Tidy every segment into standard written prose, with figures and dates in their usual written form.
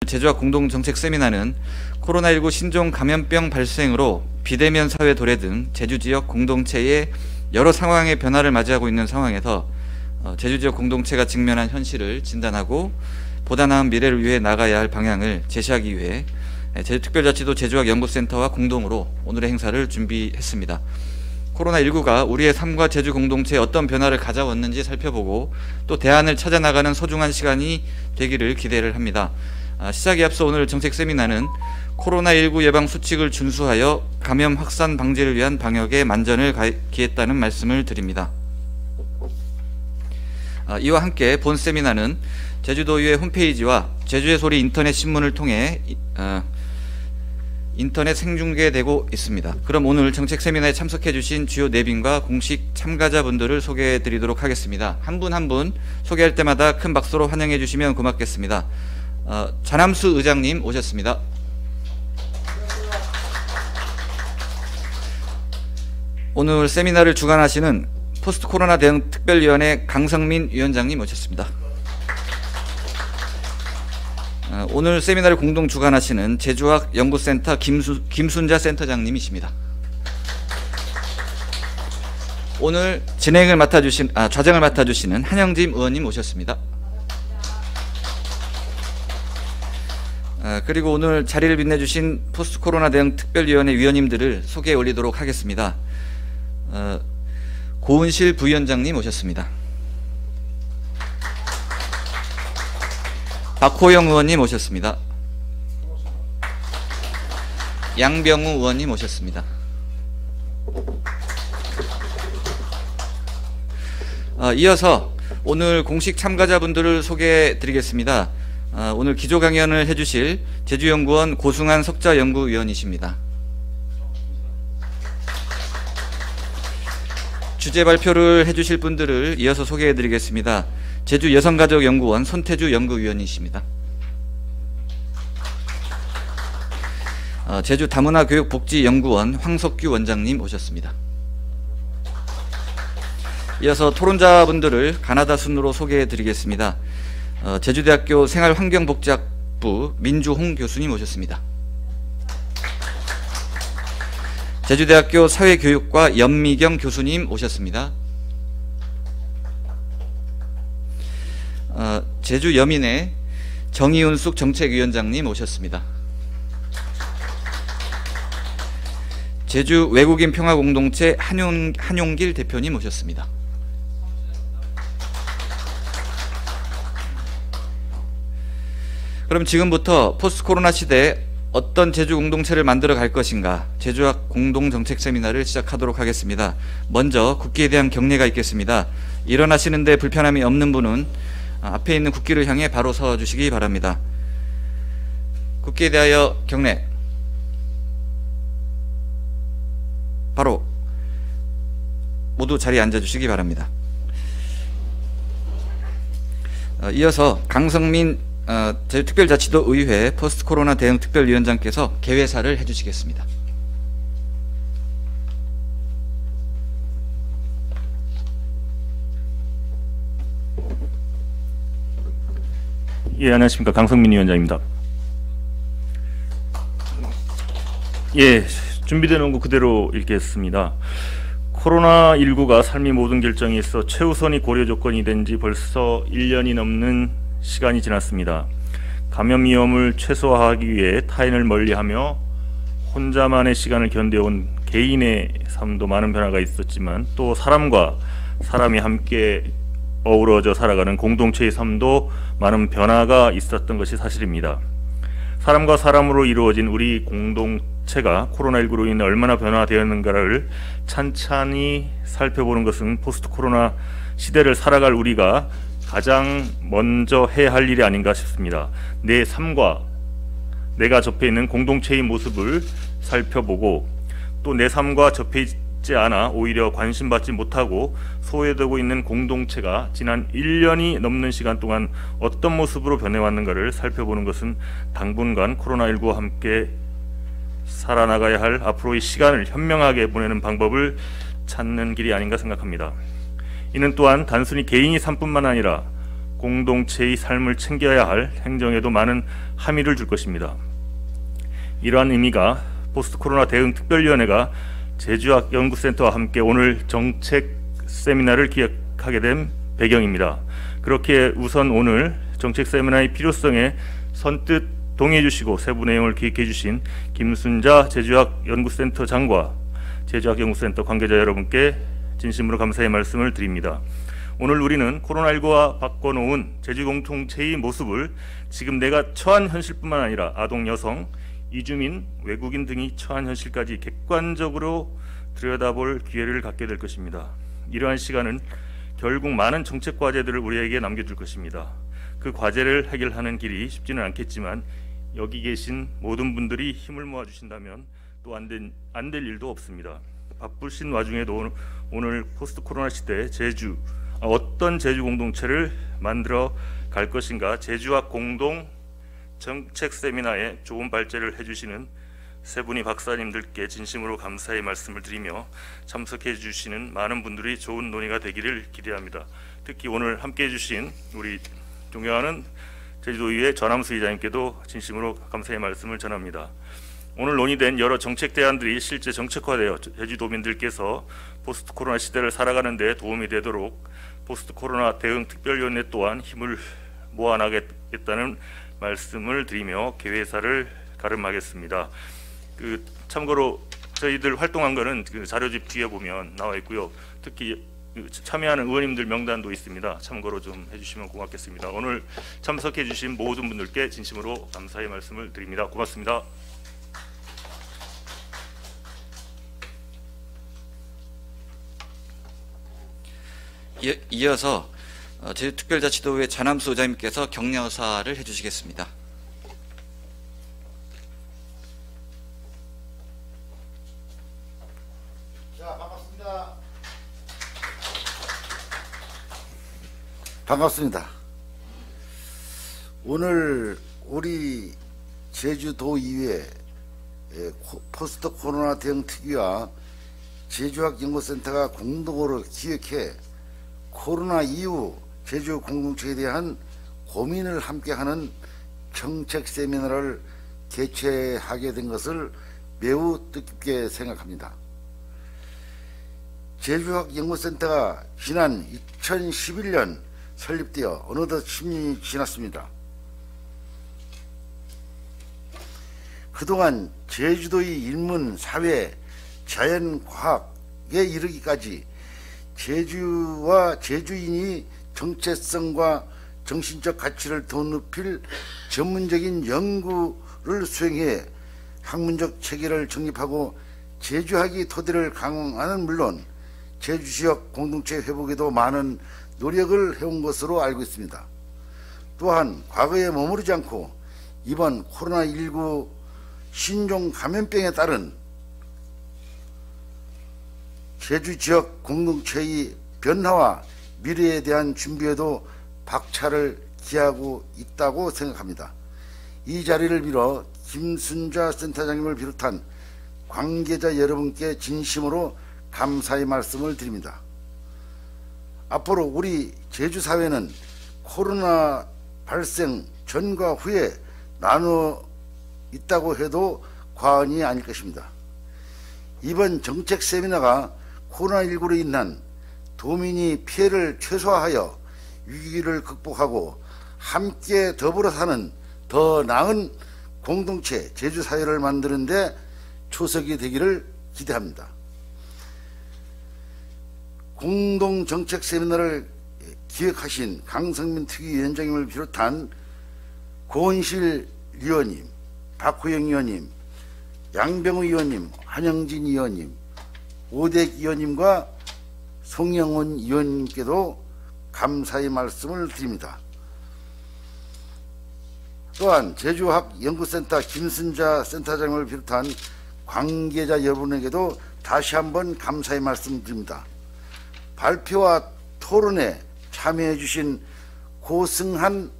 제주학 공동정책 세미나는 코로나19 신종 감염병 발생으로 비대면 사회 도래 등 제주 지역 공동체의 여러 상황의 변화를 맞이하고 있는 상황에서 제주 지역 공동체가 직면한 현실을 진단하고 보다 나은 미래를 위해 나가야 할 방향을 제시하기 위해 제주특별자치도 제주학 연구센터와 공동으로 오늘의 행사를 준비했습니다. 코로나19가 우리의 삶과 제주 공동체에 어떤 변화를 가져왔는지 살펴보고 또 대안을 찾아 나가는 소중한 시간이 되기를 기대를 합니다. 시작에 앞서 오늘 정책 세미나는 코로나19 예방 수칙을 준수하여 감염 확산 방지를 위한 방역에 만전을 기했다는 말씀을 드립니다. 이와 함께 본 세미나는 제주도의회 홈페이지와 제주의 소리 인터넷 신문을 통해 인터넷 생중계되고 있습니다. 그럼 오늘 정책 세미나에 참석해 주신 주요 내빈과 공식 참가자분들을 소개해 드리도록 하겠습니다. 한 분 한 분 소개할 때마다 큰 박수로 환영해 주시면 고맙겠습니다. 전함수 의장님 오셨습니다. 오늘 세미나를 주관하시는 포스트 코로나 대응 특별위원회 강성민 위원장님 오셨습니다. 오늘 세미나를 공동 주관하시는 제주학 연구센터 김순자 센터장님이십니다. 오늘 진행을 좌정을 맡아주시는 한영짐 의원님 오셨습니다. 그리고 오늘 자리를 빛내주신 포스트 코로나 대응 특별위원회 위원님들을 소개해 올리도록 하겠습니다. 고은실 부위원장님 오셨습니다. 박호영 의원님 오셨습니다. 양병우 의원님 오셨습니다. 이어서 오늘 공식 참가자분들을 소개해 드리겠습니다. 오늘 기조 강연을 해주실 제주연구원 고승환 석좌연구위원이십니다. 주제 발표를 해주실 분들을 이어서 소개해 드리겠습니다. 제주 여성가족연구원 손태주 연구위원이십니다. 제주 다문화교육복지연구원 황석규 원장님 오셨습니다. 이어서 토론자분들을 가나다 순으로 소개해 드리겠습니다. 제주대학교 생활환경복지학부 민주홍 교수님 오셨습니다. 제주대학교 사회교육과 연미경 교수님 오셨습니다. 제주여민의 정의은숙 정책위원장님 오셨습니다. 제주 외국인 평화공동체 한용길 대표님 오셨습니다. 그럼 지금부터 포스트 코로나 시대에 어떤 제주 공동체를 만들어 갈 것인가 제주학 공동정책 세미나를 시작하도록 하겠습니다. 먼저 국기에 대한 경례가 있겠습니다. 일어나시는데 불편함이 없는 분은 앞에 있는 국기를 향해 바로 서 주시기 바랍니다. 국기에 대하여 경례. 바로 모두 자리에 앉아 주시기 바랍니다. 이어서 강성민 제주특별자치도 의회 포스트 코로나 대응 특별위원장께서 개회사를 해주시겠습니다. 예, 안녕하십니까. 강성민 위원장입니다. 예, 준비된 원고 그대로 읽겠습니다. 코로나19가 삶의 모든 결정에 있어 최우선이 고려 조건이 된 지 벌써 1년이 넘는 시간이 지났습니다. 감염 위험을 최소화하기 위해 타인을 멀리하며 혼자만의 시간을 견뎌온 개인의 삶도 많은 변화가 있었지만 또 사람과 사람이 함께 어우러져 살아가는 공동체의 삶도 많은 변화가 있었던 것이 사실입니다. 사람과 사람으로 이루어진 우리 공동체가 코로나19로 인해 얼마나 변화되었는가를 찬찬히 살펴보는 것은 포스트 코로나 시대를 살아갈 우리가 가장 먼저 해야 할 일이 아닌가 싶습니다. 내 삶과 내가 접해 있는 공동체의 모습을 살펴보고 또 내 삶과 접해 있지 않아 오히려 관심받지 못하고 소외되고 있는 공동체가 지난 1년이 넘는 시간 동안 어떤 모습으로 변해왔는가를 살펴보는 것은 당분간 코로나19와 함께 살아나가야 할 앞으로의 시간을 현명하게 보내는 방법을 찾는 길이 아닌가 생각합니다. 이는 또한 단순히 개인의 삶뿐만 아니라 공동체의 삶을 챙겨야 할 행정에도 많은 함의를 줄 것입니다. 이러한 의미가 포스트 코로나 대응 특별위원회가 제주학 연구센터와 함께 오늘 정책 세미나를 기획하게 된 배경입니다. 그렇게 우선 오늘 정책 세미나의 필요성에 선뜻 동의해 주시고 세부 내용을 기획해 주신 김순자 제주학 연구센터장과 제주학 연구센터 관계자 여러분께 진심으로 감사의 말씀을 드립니다. 오늘 우리는 코로나19가 바꿔놓은 제주 공동체의 모습을 지금 내가 처한 현실뿐만 아니라 아동, 여성, 이주민, 외국인 등이 처한 현실까지 객관적으로 들여다볼 기회를 갖게 될 것입니다. 이러한 시간은 결국 많은 정책 과제들을 우리에게 남겨줄 것입니다. 그 과제를 해결하는 길이 쉽지는 않겠지만 여기 계신 모든 분들이 힘을 모아주신다면 또 안 될 일도 없습니다. 바쁘신 와중에도 오늘 포스트 코로나 시대에 어떤 제주 공동체를 만들어 갈 것인가 제주학 공동 정책 세미나에 좋은 발제를 해주시는 세 분의 박사님들께 진심으로 감사의 말씀을 드리며 참석해 주시는 많은 분들이 좋은 논의가 되기를 기대합니다. 특히 오늘 함께해 주신 우리 존경하는 제주도의회 전함수 의장님께도 진심으로 감사의 말씀을 전합니다. 오늘 논의된 여러 정책 대안들이 실제 정책화되어 제주도민들께서 포스트 코로나 시대를 살아가는 데 도움이 되도록 포스트 코로나 대응 특별위원회 또한 힘을 모아나겠다는 말씀을 드리며 개회사를 가름하겠습니다. 참고로 저희들 활동한 거는 자료집 뒤에 보면 나와 있고요. 특히 참여하는 의원님들 명단도 있습니다. 참고로 좀 해주시면 고맙겠습니다. 오늘 참석해 주신 모든 분들께 진심으로 감사의 말씀을 드립니다. 고맙습니다. 이어서 제주특별자치도의 전함수 의장님께서 격려사를 해주시겠습니다. 자, 반갑습니다. 반갑습니다. 오늘 우리 제주도의회 포스트 코로나 대응 특위와 제주학 연구센터가 공동으로 기획해 코로나 이후 제주 공동체에 대한 고민을 함께하는 정책 세미나를 개최하게 된 것을 매우 뜻깊게 생각합니다. 제주학 연구센터가 지난 2011년 설립되어 어느덧 10년이 지났습니다. 그동안 제주도의 인문, 사회, 자연과학에 이르기까지 제주와 제주인이 정체성과 정신적 가치를 더 높일 전문적인 연구를 수행해 학문적 체계를 정립하고 제주학의 토대를 강화하는 물론 제주지역 공동체 회복에도 많은 노력을 해온 것으로 알고 있습니다. 또한 과거에 머무르지 않고 이번 코로나19 신종 감염병에 따른 제주 지역 공동체의 변화와 미래에 대한 준비에도 박차를 기하고 있다고 생각합니다. 이 자리를 빌어 김순자 센터장님을 비롯한 관계자 여러분께 진심으로 감사의 말씀을 드립니다. 앞으로 우리 제주사회는 코로나 발생 전과 후에 나누어 있다고 해도 과언이 아닐 것입니다. 이번 정책 세미나가 코로나19로 인한 도민이 피해를 최소화하여 위기를 극복하고 함께 더불어 사는 더 나은 공동체 제주사회를 만드는 데 초석이 되기를 기대합니다. 공동정책 세미나를 기획하신 강성민 특위위원장님을 비롯한 고은실 위원님, 박호영 위원님, 양병우 위원님, 한영진 위원님, 오댁 위원님과 송영훈 위원님께도 감사의 말씀을 드립니다. 또한 제주학 연구센터 김순자 센터장을 비롯한 관계자 여러분에게도 다시 한번 감사의 말씀드립니다. 발표와 토론에 참여해 주신 고승한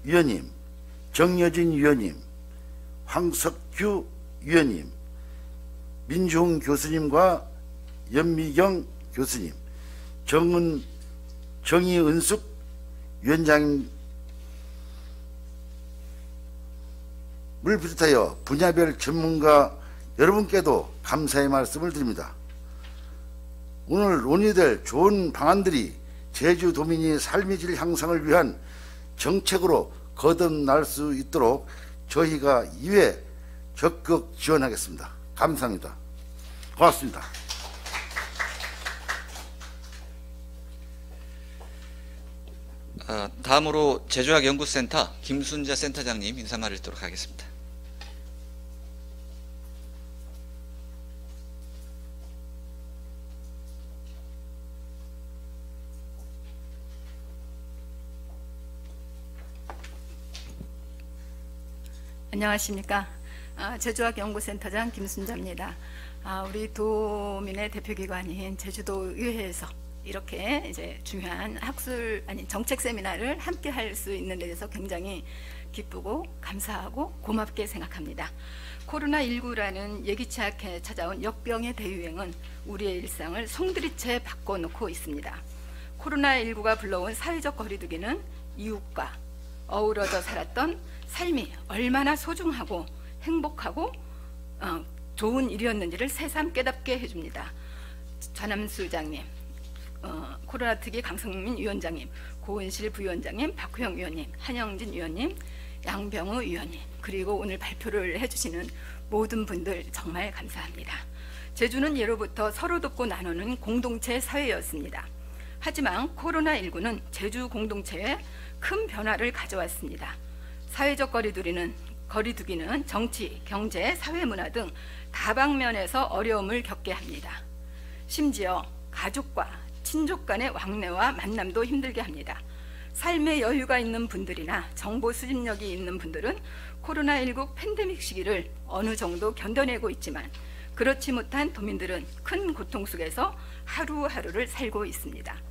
위원님, 정여진 위원님, 황석규 위원님, 민주홍 교수님과 연미경 교수님, 정은 정의은숙 위원장님을 비롯하여 분야별 전문가 여러분께도 감사의 말씀을 드립니다. 오늘 논의될 좋은 방안들이 제주도민의 삶의 질 향상을 위한 정책으로 거듭날 수 있도록 저희가 이외 적극 지원하겠습니다. 감사합니다. 고맙습니다. 다음으로 제주학연구센터 김순자 센터장님 인사말을 듣도록 하겠습니다. 안녕하십니까. 제주학연구센터장 김순자입니다. 우리 도민의 대표기관인 제주도의회에서 이렇게 이제 중요한 정책 세미나를 함께 할 수 있는 데 대해서 굉장히 기쁘고 감사하고 고맙게 생각합니다. 코로나19라는 예기치 않게 찾아온 역병의 대유행은 우리의 일상을 송두리째 바꿔놓고 있습니다. 코로나19가 불러온 사회적 거리두기는 이웃과 어우러져 살았던 삶이 얼마나 소중하고 행복하고 좋은 일이었는지를 새삼 깨닫게 해줍니다. 전함수 의장님, 코로나 특위 강성민 위원장님, 고은실 부위원장님, 박호영 위원님, 한영진 위원님, 양병우 위원님, 그리고 오늘 발표를 해주시는 모든 분들 정말 감사합니다. 제주는 예로부터 서로 돕고 나누는 공동체 사회였습니다. 하지만 코로나19는 제주 공동체에 큰 변화를 가져왔습니다. 사회적 거리두기는 정치, 경제, 사회문화 등 다방면에서 어려움을 겪게 합니다. 심지어 가족과 친족 간의 왕래와 만남도 힘들게 합니다. 삶의 여유가 있는 분들이나 정보 수집력이 있는 분들은 코로나19 팬데믹 시기를 어느 정도 견뎌내고 있지만 그렇지 못한 도민들은 큰 고통 속에서 하루하루를 살고 있습니다.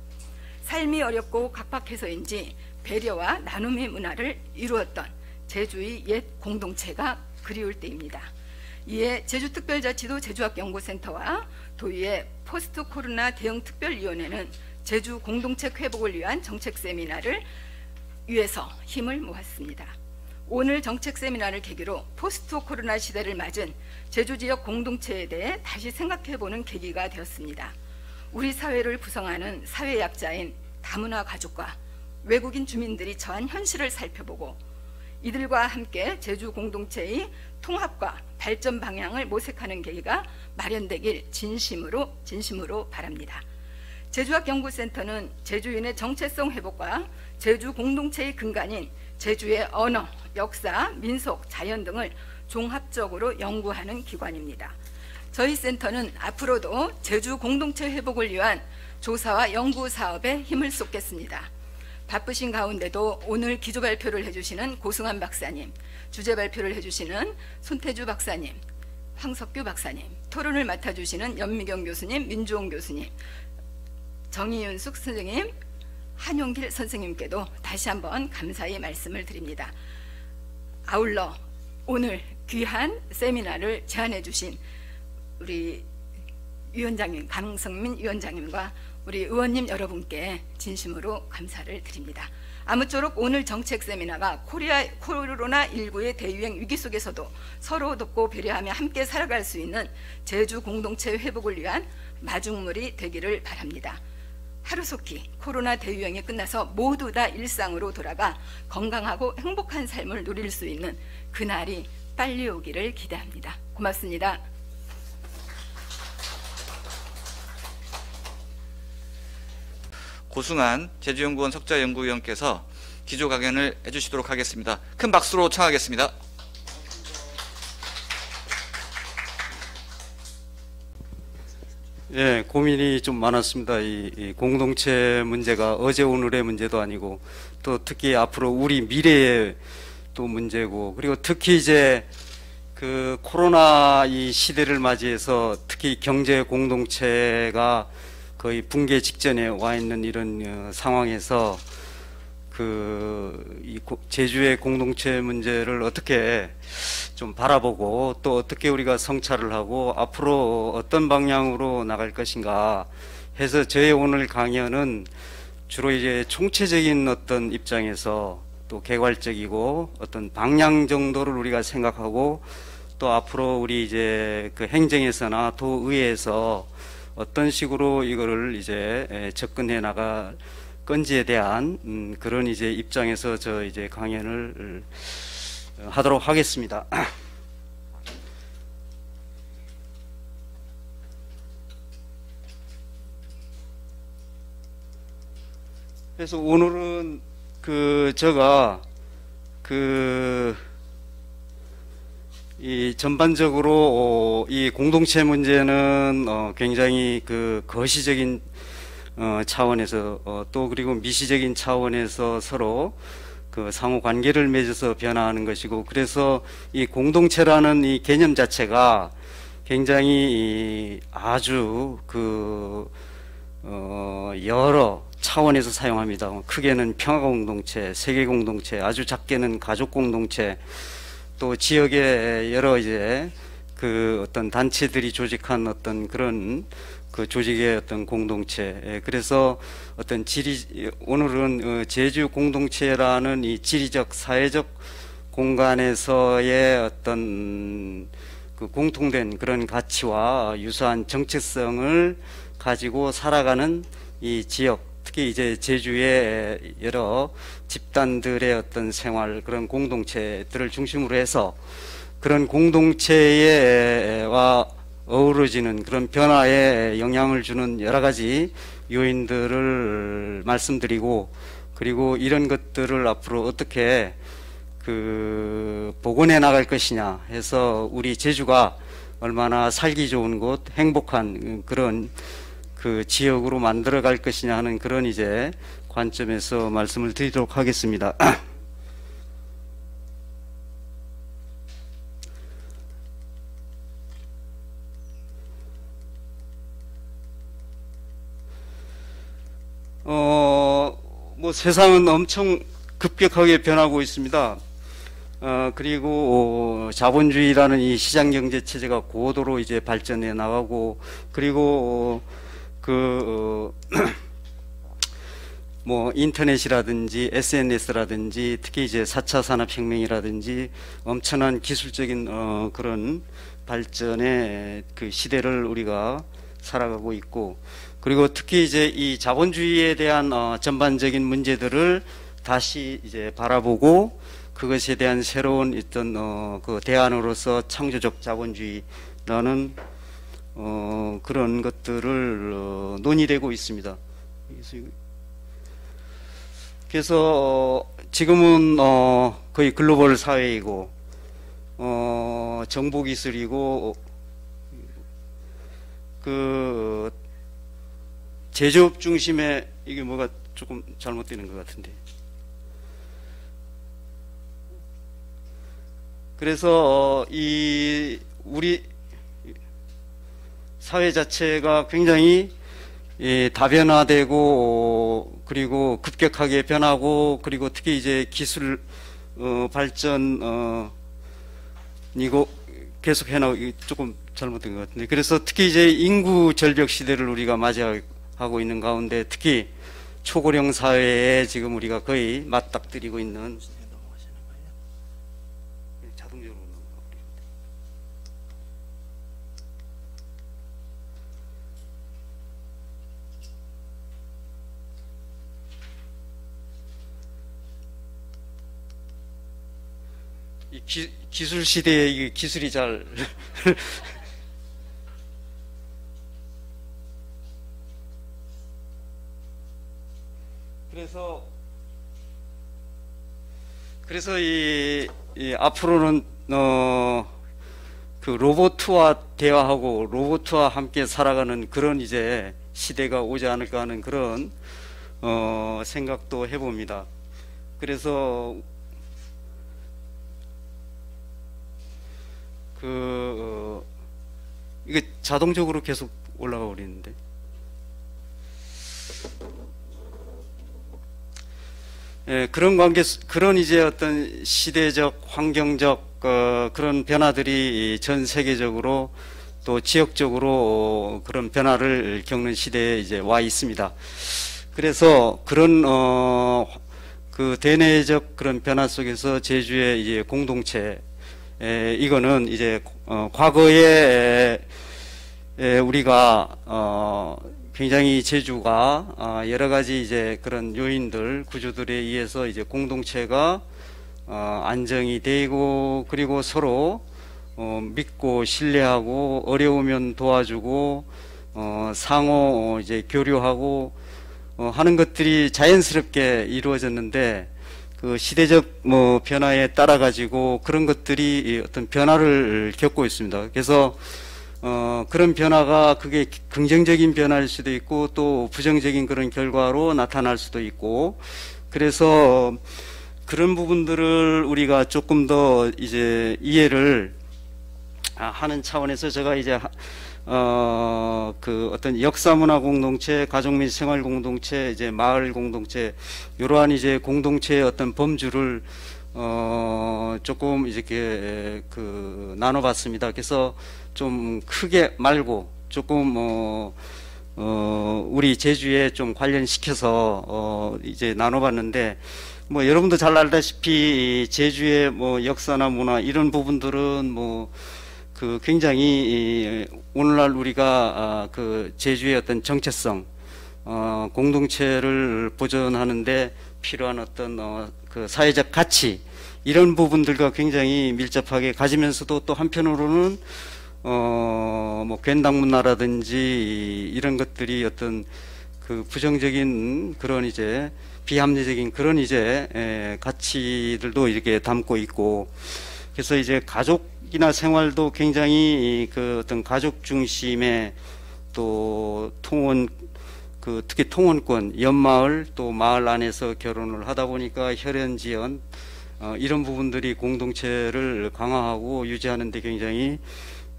삶이 어렵고 각박해서인지 배려와 나눔의 문화를 이루었던 제주의 옛 공동체가 그리울 때입니다. 이에 제주특별자치도 제주학연구센터와 도의회 포스트 코로나 대응특별위원회는 제주 공동체 회복을 위한 정책 세미나를 위해서 힘을 모았습니다. 오늘 정책 세미나를 계기로 포스트 코로나 시대를 맞은 제주 지역 공동체에 대해 다시 생각해보는 계기가 되었습니다. 우리 사회를 구성하는 사회 약자인 다문화 가족과 외국인 주민들이 처한 현실을 살펴보고 이들과 함께 제주 공동체의 통합과 발전 방향을 모색하는 계기가 마련되길 진심으로 바랍니다. 제주학연구센터는 제주인의 정체성 회복과 제주 공동체의 근간인 제주의 언어, 역사, 민속, 자연 등을 종합적으로 연구하는 기관입니다. 저희 센터는 앞으로도 제주 공동체 회복을 위한 조사와 연구 사업에 힘을 쏟겠습니다. 바쁘신 가운데도 오늘 기조 발표를 해주시는 고승환 박사님, 주제 발표를 해주시는 손태주 박사님, 황석규 박사님, 토론을 맡아주시는 연미경 교수님, 민주홍 교수님, 정의윤숙 선생님, 한용길 선생님께도 다시 한번 감사의 말씀을 드립니다. 아울러 오늘 귀한 세미나를 제안해 주신 우리 위원장님, 강성민 위원장님과 우리 의원님 여러분께 진심으로 감사를 드립니다. 아무쪼록 오늘 정책 세미나가 코로나19의 대유행 위기 속에서도 서로 돕고 배려하며 함께 살아갈 수 있는 제주 공동체 회복을 위한 마중물이 되기를 바랍니다. 하루속히 코로나 대유행이 끝나서 모두 다 일상으로 돌아가 건강하고 행복한 삶을 누릴 수 있는 그날이 빨리 오기를 기대합니다. 고맙습니다. 고승환 제주연구원 석좌연구위원께서 기조 강연을 해주시도록 하겠습니다. 큰 박수로 청하겠습니다. 예, 고민이 좀 많았습니다. 이 공동체 문제가 어제 오늘의 문제도 아니고 또 특히 앞으로 우리 미래의 또 문제고, 그리고 특히 이제 그 코로나 이 시대를 맞이해서 특히 경제 공동체가 거의 붕괴 직전에 와 있는 이런 상황에서 이 제주의 공동체 문제를 어떻게 좀 바라보고 또 어떻게 우리가 성찰을 하고 앞으로 어떤 방향으로 나갈 것인가 해서 저의 오늘 강연은 주로 이제 총체적인 어떤 입장에서 또 개괄적이고 어떤 방향 정도를 우리가 생각하고 또 앞으로 우리 이제 그 행정에서나 도의회에서 어떤 식으로 이거를 이제 접근해 나갈 건지에 대한 그런 이제 입장에서 저 이제 강연을 하도록 하겠습니다. 그래서 오늘은 제가 이 전반적으로 이 공동체 문제는 굉장히 거시적인 차원에서 또 그리고 미시적인 차원에서 서로 상호 관계를 맺어서 변화하는 것이고, 그래서 이 공동체라는 이 개념 자체가 굉장히 아주 여러 차원에서 사용합니다. 크게는 평화 공동체, 세계 공동체, 아주 작게는 가족 공동체, 또 지역의 여러 이제 어떤 단체들이 조직한 어떤 그런 조직의 어떤 공동체. 그래서 어떤 오늘은 제주 공동체라는 이 지리적 사회적 공간에서의 어떤 공통된 그런 가치와 유사한 정체성을 가지고 살아가는 이 지역, 특히 이제 제주의 여러 집단들의 어떤 생활, 그런 공동체들을 중심으로 해서 그런 공동체와 어우러지는 그런 변화에 영향을 주는 여러 가지 요인들을 말씀드리고, 그리고 이런 것들을 앞으로 어떻게 복원해 나갈 것이냐 해서 우리 제주가 얼마나 살기 좋은 곳, 행복한 그런 지역으로 만들어 갈 것이냐 하는 그런 이제 관점에서 말씀을 드리도록 하겠습니다. 뭐 세상은 엄청 급격하게 변하고 있습니다. 그리고 자본주의라는 이 시장 경제 체제가 고도로 이제 발전해 나가고, 그리고 뭐 인터넷이라든지 SNS라든지 특히 이제 4차 산업혁명이라든지 엄청난 기술적인 그런 발전의 시대를 우리가 살아가고 있고, 그리고 특히 이제 이 자본주의에 대한 전반적인 문제들을 다시 이제 바라보고 그것에 대한 새로운 어떤 대안으로서 창조적 자본주의라는 그런 것들을 논의되고 있습니다. 그래서 지금은 거의 글로벌 사회이고 정보기술이고 제조업 중심의 이게 뭐가 조금 잘못되는 것 같은데, 그래서 우리 사회 자체가 굉장히 다변화되고 그리고 급격하게 변하고, 그리고 특히 이제 기술 발전 이거 계속 해나가고 조금 잘못된 것 같은데, 그래서 특히 이제 인구 절벽 시대를 우리가 맞이하고 있는 가운데 특히 초고령 사회에 지금 우리가 거의 맞닥뜨리고 있는 자동적으로 이 기술 시대에 이 기술이 잘 그래서 이 앞으로는 로봇과 대화하고 로봇과 함께 살아가는 그런 이제 시대가 오지 않을까 하는 그런 생각도 해봅니다. 그래서 이게 자동적으로 계속 올라가 버리는데, 그런 이제 어떤 시대적, 환경적 그런 변화들이 전 세계적으로 또 지역적으로 그런 변화를 겪는 시대에 이제 와 있습니다. 그래서 그런 그 대내적 그런 변화 속에서 제주의 이제 공동체, 이거는 이제 과거에 우리가 굉장히 제주가 여러 가지 이제 그런 요인들, 구조들에 의해서 이제 공동체가 안정이 되고, 그리고 서로 믿고 신뢰하고, 어려우면 도와주고, 상호 이제 교류하고 하는 것들이 자연스럽게 이루어졌는데, 그 시대적 변화에 따라 가지고 그런 것들이 어떤 변화를 겪고 있습니다. 그래서 그런 변화가 그게 긍정적인 변화일 수도 있고 또 부정적인 그런 결과로 나타날 수도 있고, 그래서 그런 부분들을 우리가 조금 더 이제 이해를 하는 차원에서 제가 이제 그 어떤 역사 문화 공동체, 가족 및 생활 공동체, 이제 마을 공동체, 이러한 이제 공동체의 어떤 범주를 조금 이렇게 그 나눠봤습니다. 그래서 좀 크게 말고 조금 우리 제주에 좀 관련시켜서 이제 나눠봤는데, 뭐 여러분도 잘 알다시피 제주의 뭐 역사나 문화 이런 부분들은 뭐 그 굉장히 오늘날 우리가 그 제주의 어떤 정체성, 공동체를 보존하는데 필요한 어떤 그 사회적 가치, 이런 부분들과 굉장히 밀접하게 가지면서도 또 한편으로는 뭐 괜당 문화라든지 이런 것들이 어떤 그 부정적인 그런 이제 비합리적인 그런 이제 가치들도 이렇게 담고 있고, 그래서 이제 가족이나 생활도 굉장히 그 어떤 가족 중심의 또 통원, 그 특히 통원권, 연마을 또 마을 안에서 결혼을 하다 보니까 혈연지연 이런 부분들이 공동체를 강화하고 유지하는 데 굉장히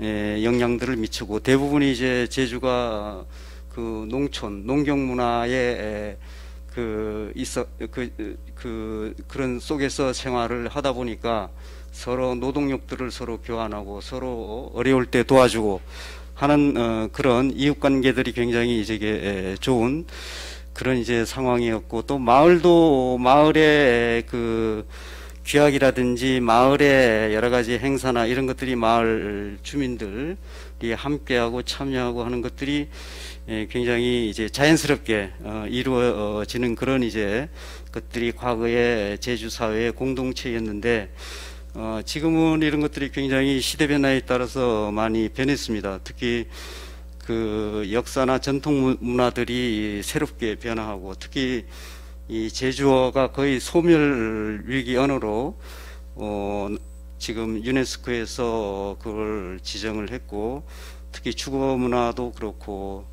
영향들을 미치고, 대부분이 이제 제주가 그 농촌, 농경 문화에 그런 속에서 생활을 하다 보니까 서로 노동력들을 서로 교환하고 서로 어려울 때 도와주고 하는 그런 이웃 관계들이 굉장히 이제 좋은 그런 이제 상황이었고, 또 마을도 마을의 그 귀학이라든지 마을의 여러 가지 행사나 이런 것들이 마을 주민들이 함께하고 참여하고 하는 것들이 굉장히 이제 자연스럽게 이루어지는 그런 이제 것들이 과거의 제주 사회의 공동체였는데, 지금은 이런 것들이 굉장히 시대 변화에 따라서 많이 변했습니다. 특히 그 역사나 전통 문화들이 새롭게 변화하고, 특히 이 제주어가 거의 소멸 위기 언어로 지금 유네스코에서 그걸 지정을 했고, 특히 주거 문화도 그렇고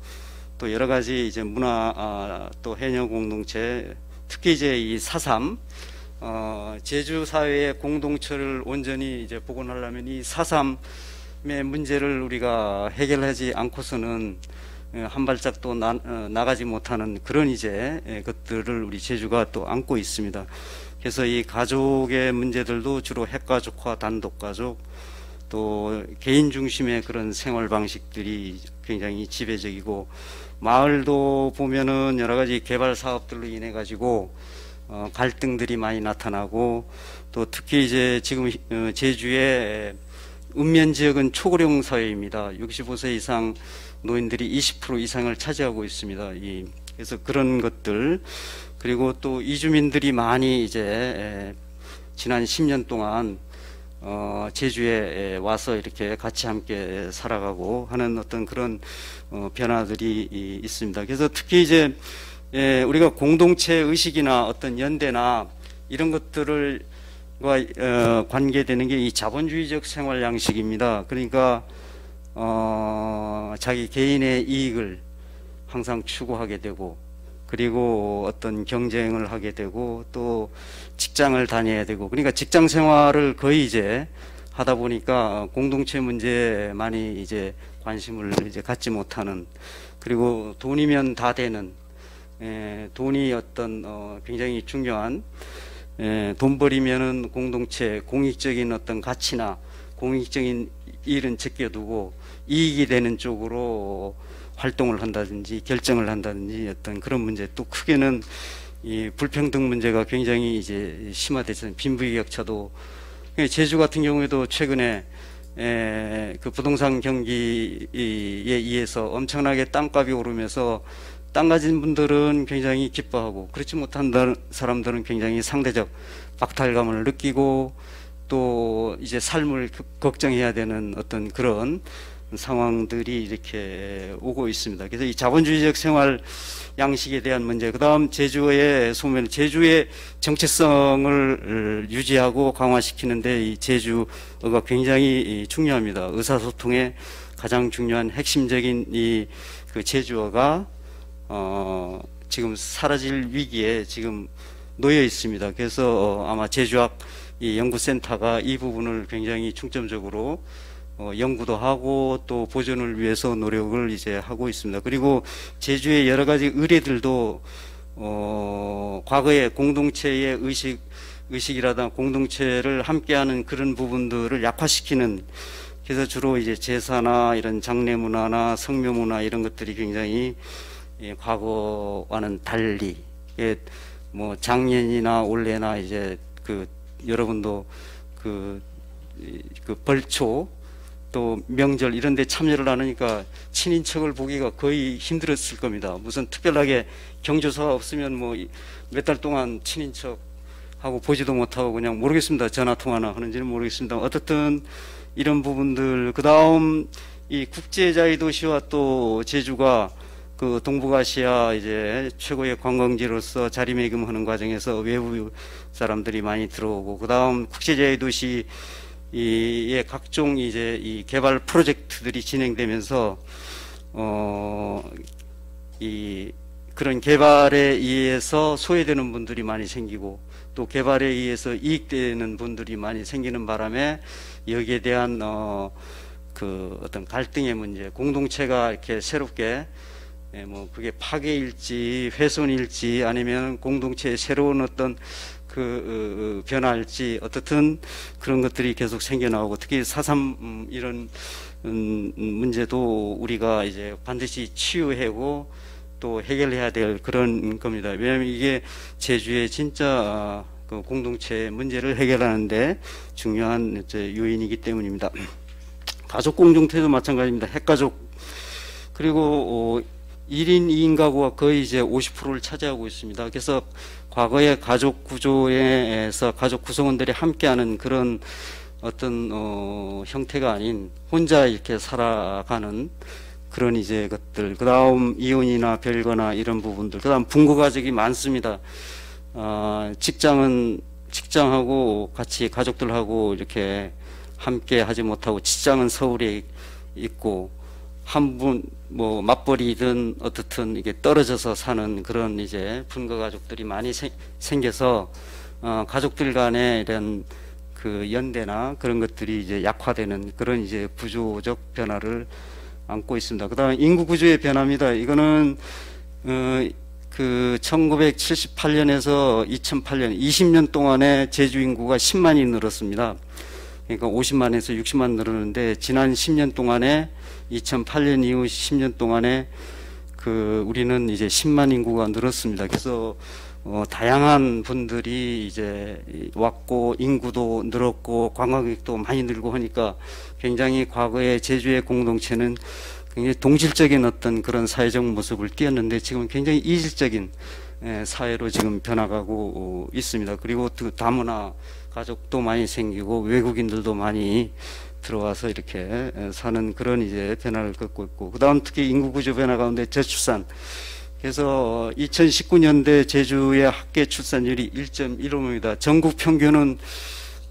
또 여러 가지 이제 문화 또 해녀 공동체, 특히 이제 이 4.3 제주 사회의 공동체를 온전히 이제 복원하려면 이 4.3의 문제를 우리가 해결하지 않고서는 한 발짝도 나가지 못하는 그런 이제 것들을 우리 제주가 또 안고 있습니다. 그래서 이 가족의 문제들도 주로 핵가족화, 단독가족, 또 개인 중심의 그런 생활 방식들이 굉장히 지배적이고, 마을도 보면은 여러 가지 개발 사업들로 인해 가지고 갈등들이 많이 나타나고, 또 특히 이제 지금 제주의 읍면 지역은 초고령 사회입니다. 65세 이상 노인들이 20% 이상을 차지하고 있습니다. 그래서 그런 것들, 그리고 또 이주민들이 많이 이제 지난 10년 동안 제주에 와서 이렇게 같이 함께 살아가고 하는 어떤 그런 변화들이 있습니다. 그래서 특히 이제 우리가 공동체 의식이나 어떤 연대나 이런 것들과 관계되는 게 이 자본주의적 생활 양식입니다. 그러니까 자기 개인의 이익을 항상 추구하게 되고, 그리고 어떤 경쟁을 하게 되고, 또 직장을 다녀야 되고, 그러니까 직장 생활을 거의 이제 하다 보니까 공동체 문제에 많이 이제 관심을 이제 갖지 못하는, 그리고 돈이면 다 되는, 돈이 어떤 굉장히 중요한, 돈벌이면은 공동체 공익적인 어떤 가치나 공익적인 일은 제껴두고 이익이 되는 쪽으로 활동을 한다든지 결정을 한다든지 어떤 그런 문제, 또 크게는 이 불평등 문제가 굉장히 이제 심화되죠. 빈부격차도. 제주 같은 경우에도 최근에 그 부동산 경기에 의해서 엄청나게 땅값이 오르면서 땅 가진 분들은 굉장히 기뻐하고, 그렇지 못한 사람들은 굉장히 상대적 박탈감을 느끼고, 또 이제 삶을 걱정해야 되는 어떤 그런 상황들이 이렇게 오고 있습니다. 그래서 이 자본주의적 생활 양식에 대한 문제, 그 다음 제주의 소멸, 제주의 정체성을 유지하고 강화시키는데 이 제주어가 굉장히 중요합니다. 의사소통의 가장 중요한 핵심적인 이 그 제주어가 지금 사라질 위기에 지금 놓여 있습니다. 그래서 아마 제주학 이 연구센터가 이 부분을 굉장히 중점적으로 연구도 하고 또 보존을 위해서 노력을 이제 하고 있습니다. 그리고 제주의 여러 가지 의뢰들도 과거의 공동체의 의식이라든가 공동체를 함께하는 그런 부분들을 약화시키는, 그래서 주로 이제 제사나 이런 장례 문화나 성묘 문화 이런 것들이 굉장히 과거와는 달리, 뭐 작년이나 올해나 이제 그 여러분도 그 벌초 또 명절 이런 데 참여를 하니까 친인척을 보기가 거의 힘들었을 겁니다. 무슨 특별하게 경조사가 없으면 뭐 몇 달 동안 친인척하고 보지도 못하고 그냥 모르겠습니다. 전화통화나 하는지는 모르겠습니다. 어떻든 이런 부분들, 그 다음 이 국제자의 도시와 또 제주가 그 동북아시아 이제 최고의 관광지로서 자리매김하는 과정에서 외부 사람들이 많이 들어오고, 그 다음 국제자의 도시 의 각종 이제 이 개발 프로젝트들이 진행되면서 이 그런 개발에 의해서 소외되는 분들이 많이 생기고, 또 개발에 의해서 이익되는 분들이 많이 생기는 바람에 여기에 대한 그 어떤 갈등의 문제, 공동체가 이렇게 새롭게 뭐 그게 파괴일지 훼손일지 아니면 공동체의 새로운 어떤 그 변화일지 어떻든 그런 것들이 계속 생겨나오고, 특히 4.3 이런 문제도 우리가 이제 반드시 치유하고 또 해결해야 될 그런 겁니다. 왜냐하면 이게 제주의 진짜 그 공동체 문제를 해결하는데 중요한 요인이기 때문입니다. 가족 공동체도 마찬가지입니다. 핵가족, 그리고 1인 2인 가구가 거의 이제 50%를 차지하고 있습니다. 그래서 과거의 가족 구조에서 가족 구성원들이 함께하는 그런 어떤 형태가 아닌 혼자 이렇게 살아가는 그런 이제 것들, 그 다음 이혼이나 별거나 이런 부분들, 그 다음 분구 가족이 많습니다. 직장하고 같이 가족들하고 이렇게 함께 하지 못하고, 직장은 서울에 있고 한 분 뭐 맞벌이든 어떻든 이게 떨어져서 사는 그런 이제 분가 가족들이 많이 생겨서 가족들 간의 이런 그 연대나 그런 것들이 이제 약화되는 그런 이제 구조적 변화를 안고 있습니다. 그다음에 인구 구조의 변화입니다. 이거는 그 1978년에서 2008년 20년 동안에 제주 인구가 10만이 늘었습니다. 그러니까 50만에서 60만 늘었는데, 지난 10년 동안에 2008년 이후 10년 동안에 그 우리는 이제 10만 인구가 늘었습니다. 그래서 다양한 분들이 이제 왔고 인구도 늘었고 관광객도 많이 늘고 하니까 굉장히 과거의 제주의 공동체는 굉장히 동질적인 어떤 그런 사회적 모습을 띄었는데 지금 굉장히 이질적인 사회로 지금 변화가고 있습니다. 그리고 다문화 가족도 많이 생기고 외국인들도 많이 들어와서 이렇게 사는 그런 이제 변화를 겪고 있고, 그 다음 특히 인구 구조 변화 가운데 저출산. 그래서 2019년대 제주의 합계 출산율이 1.15명이다. 전국 평균은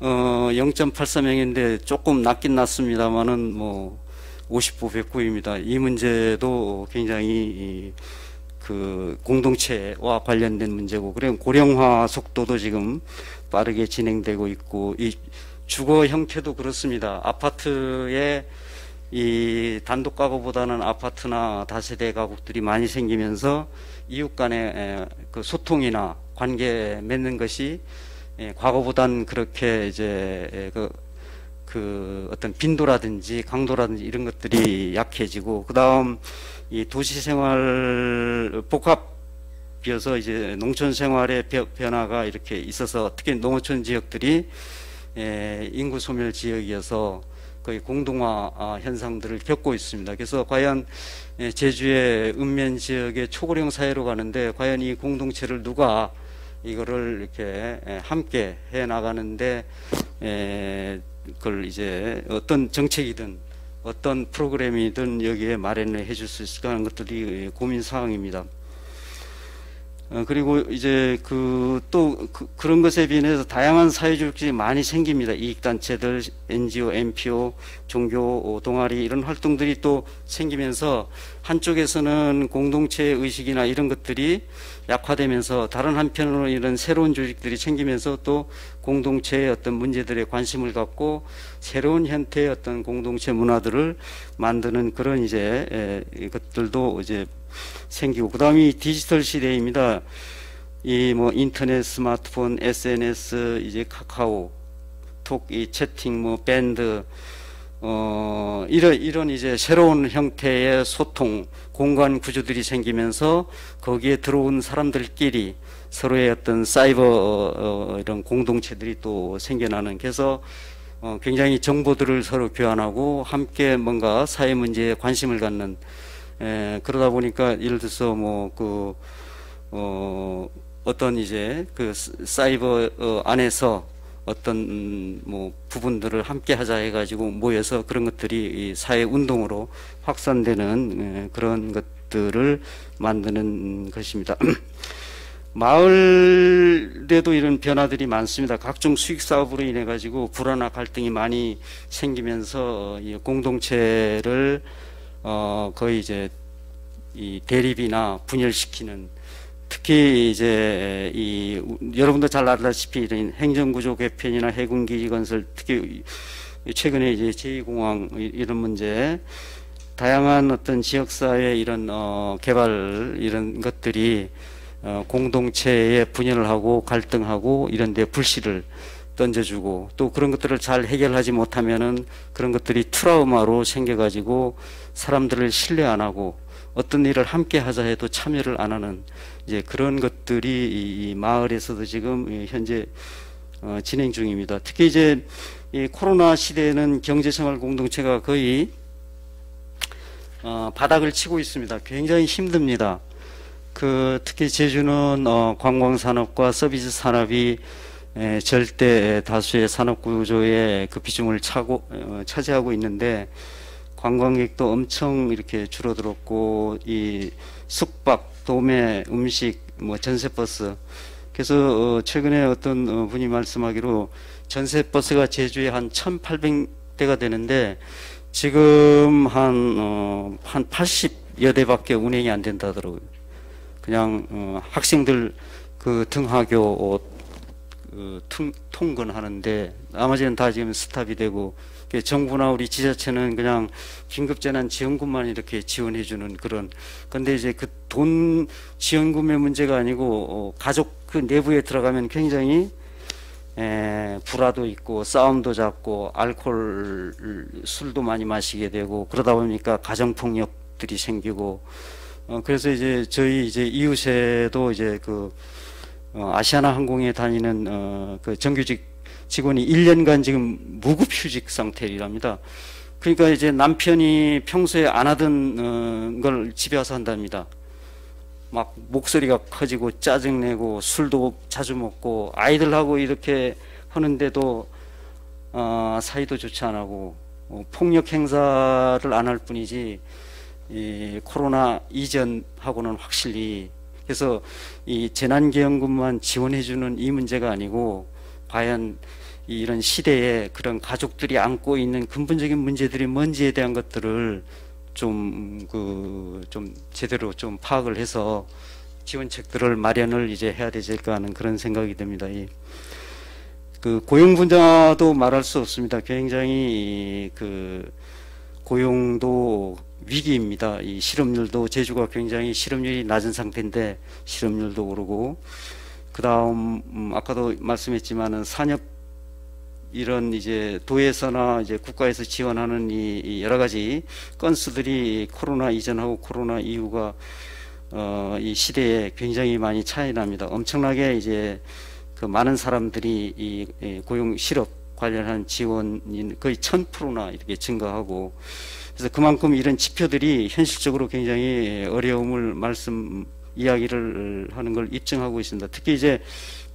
0.83명인데 조금 낮긴 낮습니다만은 뭐 50부 100부입니다. 이 문제도 굉장히 그 공동체와 관련된 문제고, 그리고 고령화 속도도 지금 빠르게 진행되고 있고, 이 주거 형태도 그렇습니다. 아파트에 이 단독 가구보다는 아파트나 다세대 가구들이 많이 생기면서 이웃 간의 그 소통이나 관계 맺는 것이 과거보단 그렇게 이제 그 어떤 빈도라든지 강도라든지 이런 것들이 약해지고, 그다음 이 도시 생활 복합이어서 이제 농촌 생활의 변화가 이렇게 있어서, 특히 농어촌 지역들이 인구 소멸 지역이어서 거의 공동화 현상들을 겪고 있습니다. 그래서 과연 제주의 읍면 지역의 초고령 사회로 가는데 과연 이 공동체를 누가 이거를 이렇게 함께 해 나가는데 그걸 이제 어떤 정책이든 어떤 프로그램이든 여기에 마련을 해줄 수 있을까 하는 것들이 고민 사항입니다. 그리고 이제 그런 것에 비해서 다양한 사회조직이 많이 생깁니다. 이익단체들, NGO, NPO, 종교 동아리 이런 활동들이 또 생기면서 한쪽에서는 공동체 의식이나 이런 것들이 약화되면서 다른 한편으로 이런 새로운 조직들이 생기면서 또 공동체의 어떤 문제들에 관심을 갖고 새로운 형태의 어떤 공동체 문화들을 만드는 그런 이제 이것들도 이제 생기고, 그 다음이 디지털 시대입니다. 이 뭐 인터넷, 스마트폰, SNS, 이제 카카오, 톡, 이 채팅, 뭐 밴드, 이런 이제 새로운 형태의 소통, 공간 구조들이 생기면서 거기에 들어온 사람들끼리 서로의 어떤 사이버 이런 공동체들이 또 생겨나는, 그래서 굉장히 정보들을 서로 교환하고 함께 뭔가 사회 문제에 관심을 갖는, 그러다 보니까 예를 들어서 어떤 이제 그 사이버 안에서 어떤 뭐 부분들을 함께 하자 해가지고 모여서 그런 것들이 사회 운동으로 확산되는 그런 것들을 만드는 것입니다. 마을에도 이런 변화들이 많습니다. 각종 수익 사업으로 인해 가지고 불안화 갈등이 많이 생기면서 이 공동체를 거의 이제 이 대립이나 분열시키는, 특히 이제 여러분도 잘 알다시피 이런 행정구조 개편이나 해군기지 건설, 특히 최근에 이제 제2공항 이런 문제, 다양한 어떤 지역사회 이런 개발 이런 것들이 공동체에 분열을 하고 갈등하고 이런 데 불씨를 던져주고, 또 그런 것들을 잘 해결하지 못하면은 그런 것들이 트라우마로 생겨가지고 사람들을 신뢰 안 하고 어떤 일을 함께 하자 해도 참여를 안 하는 이제 그런 것들이 이 마을에서도 지금 현재 진행 중입니다. 특히 이제 이 코로나 시대에는 경제생활 공동체가 거의 바닥을 치고 있습니다. 굉장히 힘듭니다. 특히 제주는 관광산업과 서비스 산업이 절대 다수의 산업 구조의 그 비중을 차지하고 있는데, 관광객도 엄청 이렇게 줄어들었고, 이 숙박, 도매, 음식, 뭐 전세버스. 그래서 최근에 어떤 분이 말씀하기로 전세버스가 제주에 한 1,800대가 되는데 지금 한 80여 대밖에 운행이 안 된다더라고요. 그냥 학생들 그 등하교 통근하는데 나머지는 다 지금 스탑이 되고, 정부나 우리 지자체는 그냥 긴급재난지원금만 이렇게 지원해주는 그런. 근데 이제 그 돈 지원금의 문제가 아니고 가족 그 내부에 들어가면 굉장히 불화도 있고 싸움도 잦고 알코올 술도 많이 마시게 되고, 그러다 보니까 가정폭력들이 생기고, 그래서 이제 저희 이제 이웃에도 이제 아시아나 항공에 다니는 그 정규직 직원이 1년간 지금 무급휴직 상태랍니다. 그러니까 이제 남편이 평소에 안 하던 걸 집에 와서 한답니다. 막 목소리가 커지고 짜증내고 술도 자주 먹고 아이들하고 이렇게 하는데도 사이도 좋지 않고 폭력 행사를 안 할 뿐이지 이 코로나 이전하고는 확실히. 그래서 이 재난기금만 지원해주는 이 문제가 아니고 과연 이런 시대에 그런 가족들이 안고 있는 근본적인 문제들이 뭔지에 대한 것들을 좀 제대로 좀 파악을 해서 지원책들을 마련을 이제 해야 되지 않을까 하는 그런 생각이 듭니다. 그 고용 분야도 말할 수 없습니다. 굉장히 그 고용도 위기입니다. 이 실업률도 제주가 굉장히 실업률이 낮은 상태인데 실업률도 오르고, 그 다음 아까도 말씀했지만은 산업 이런 이제 도에서나 이제 국가에서 지원하는 이 여러 가지 건수들이 코로나 이전하고 코로나 이후가 이 시대에 굉장히 많이 차이 납니다. 엄청나게 이제 그 많은 사람들이 이 고용 실업 관련한 지원이 거의 1000%나 이렇게 증가하고, 그래서 그만큼 이런 지표들이 현실적으로 굉장히 어려움을 이야기를 하는 걸 입증하고 있습니다. 특히 이제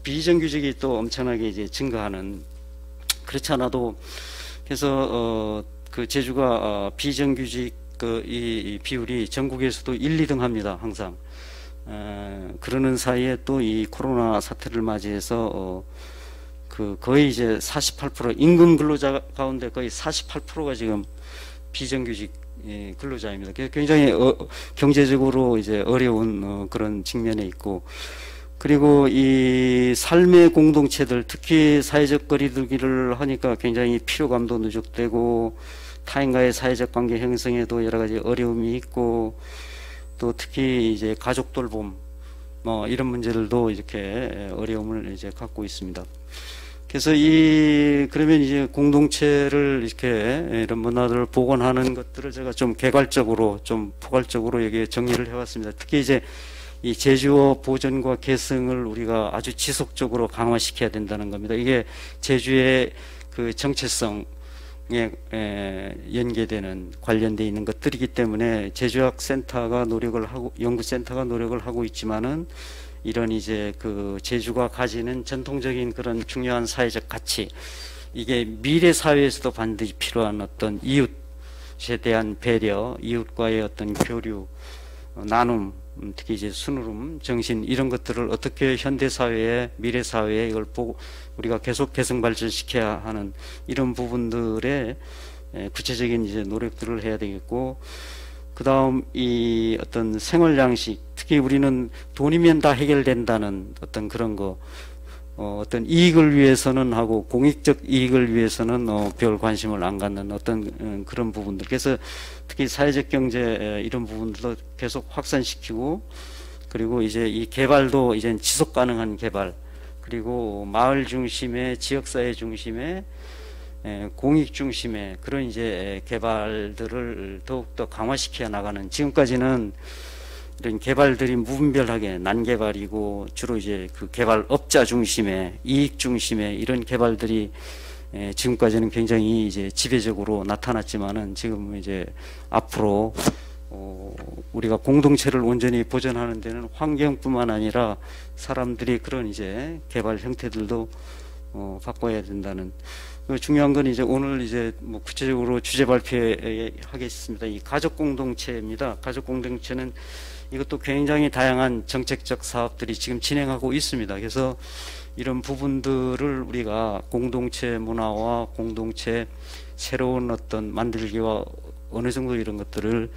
비정규직이 또 엄청나게 이제 증가하는, 그렇지 않아도 그래서 그 제주가 비정규직 이 비율이 전국에서도 1, 2등 합니다. 항상. 그러는 사이에 또 이 코로나 사태를 맞이해서 그 거의 이제 48% 임금 근로자 가운데 거의 48%가 지금 비정규직 근로자입니다. 그래서 굉장히 경제적으로 이제 어려운 그런 측면에 있고, 그리고 이 삶의 공동체들, 특히 사회적 거리두기를 하니까 굉장히 피로감도 누적되고 타인과의 사회적 관계 형성에도 여러 가지 어려움이 있고, 또 특히 이제 가족 돌봄 이런 문제들도 이렇게 어려움을 이제 갖고 있습니다. 그래서 그러면 이제 공동체를 이렇게 이런 문화들을 복원하는 것들을 제가 좀 개괄적으로 좀 포괄적으로 여기에 정리를 해왔습니다. 특히 이제 이 제주어 보존과 계승을 우리가 아주 지속적으로 강화시켜야 된다는 겁니다. 이게 제주의 그 정체성에 연계되는 관련되어 있는 것들이기 때문에 제주학센터가 노력을 하고 연구센터가 노력을 하고 있지만은 이런 이제 그 제주가 가지는 전통적인 그런 중요한 사회적 가치, 이게 미래 사회에서도 반드시 필요한 어떤 이웃에 대한 배려, 이웃과의 어떤 교류, 나눔, 특히 이제 순으름 정신, 이런 것들을 어떻게 현대 사회에 미래 사회에 이걸 보고 우리가 계속 개성 발전시켜야 하는 이런 부분들의 구체적인 이제 노력들을 해야 되겠고, 그 다음 이 어떤 생활 양식, 특히 우리는 돈이면 다 해결된다는 어떤 그런 거, 어떤 이익을 위해서는 하고 공익적 이익을 위해서는 별 관심을 안 갖는 어떤 그런 부분들. 그래서 특히 사회적 경제 이런 부분들도 계속 확산시키고, 그리고 이제 이 개발도 이제 지속 가능한 개발, 그리고 마을 중심의 지역사회 중심의 공익 중심의 그런 이제 개발들을 더욱더 강화시켜 나가는, 지금까지는 이런 개발들이 무분별하게 난개발이고 주로 이제 그 개발업자 중심의 이익 중심의 이런 개발들이 지금까지는 굉장히 이제 지배적으로 나타났지만은 지금 이제 앞으로 우리가 공동체를 온전히 보존하는 데는 환경뿐만 아니라 사람들이 그런 이제 개발 형태들도 바꿔야 된다는. 중요한 건 이제 오늘 이제 뭐 구체적으로 주제 발표하겠습니다. 이 가족 공동체입니다. 가족 공동체는 이것도 굉장히 다양한 정책적 사업들이 지금 진행하고 있습니다. 그래서 이런 부분들을 우리가 공동체 문화와 공동체 새로운 어떤 만들기와 어느 정도 이런 것들을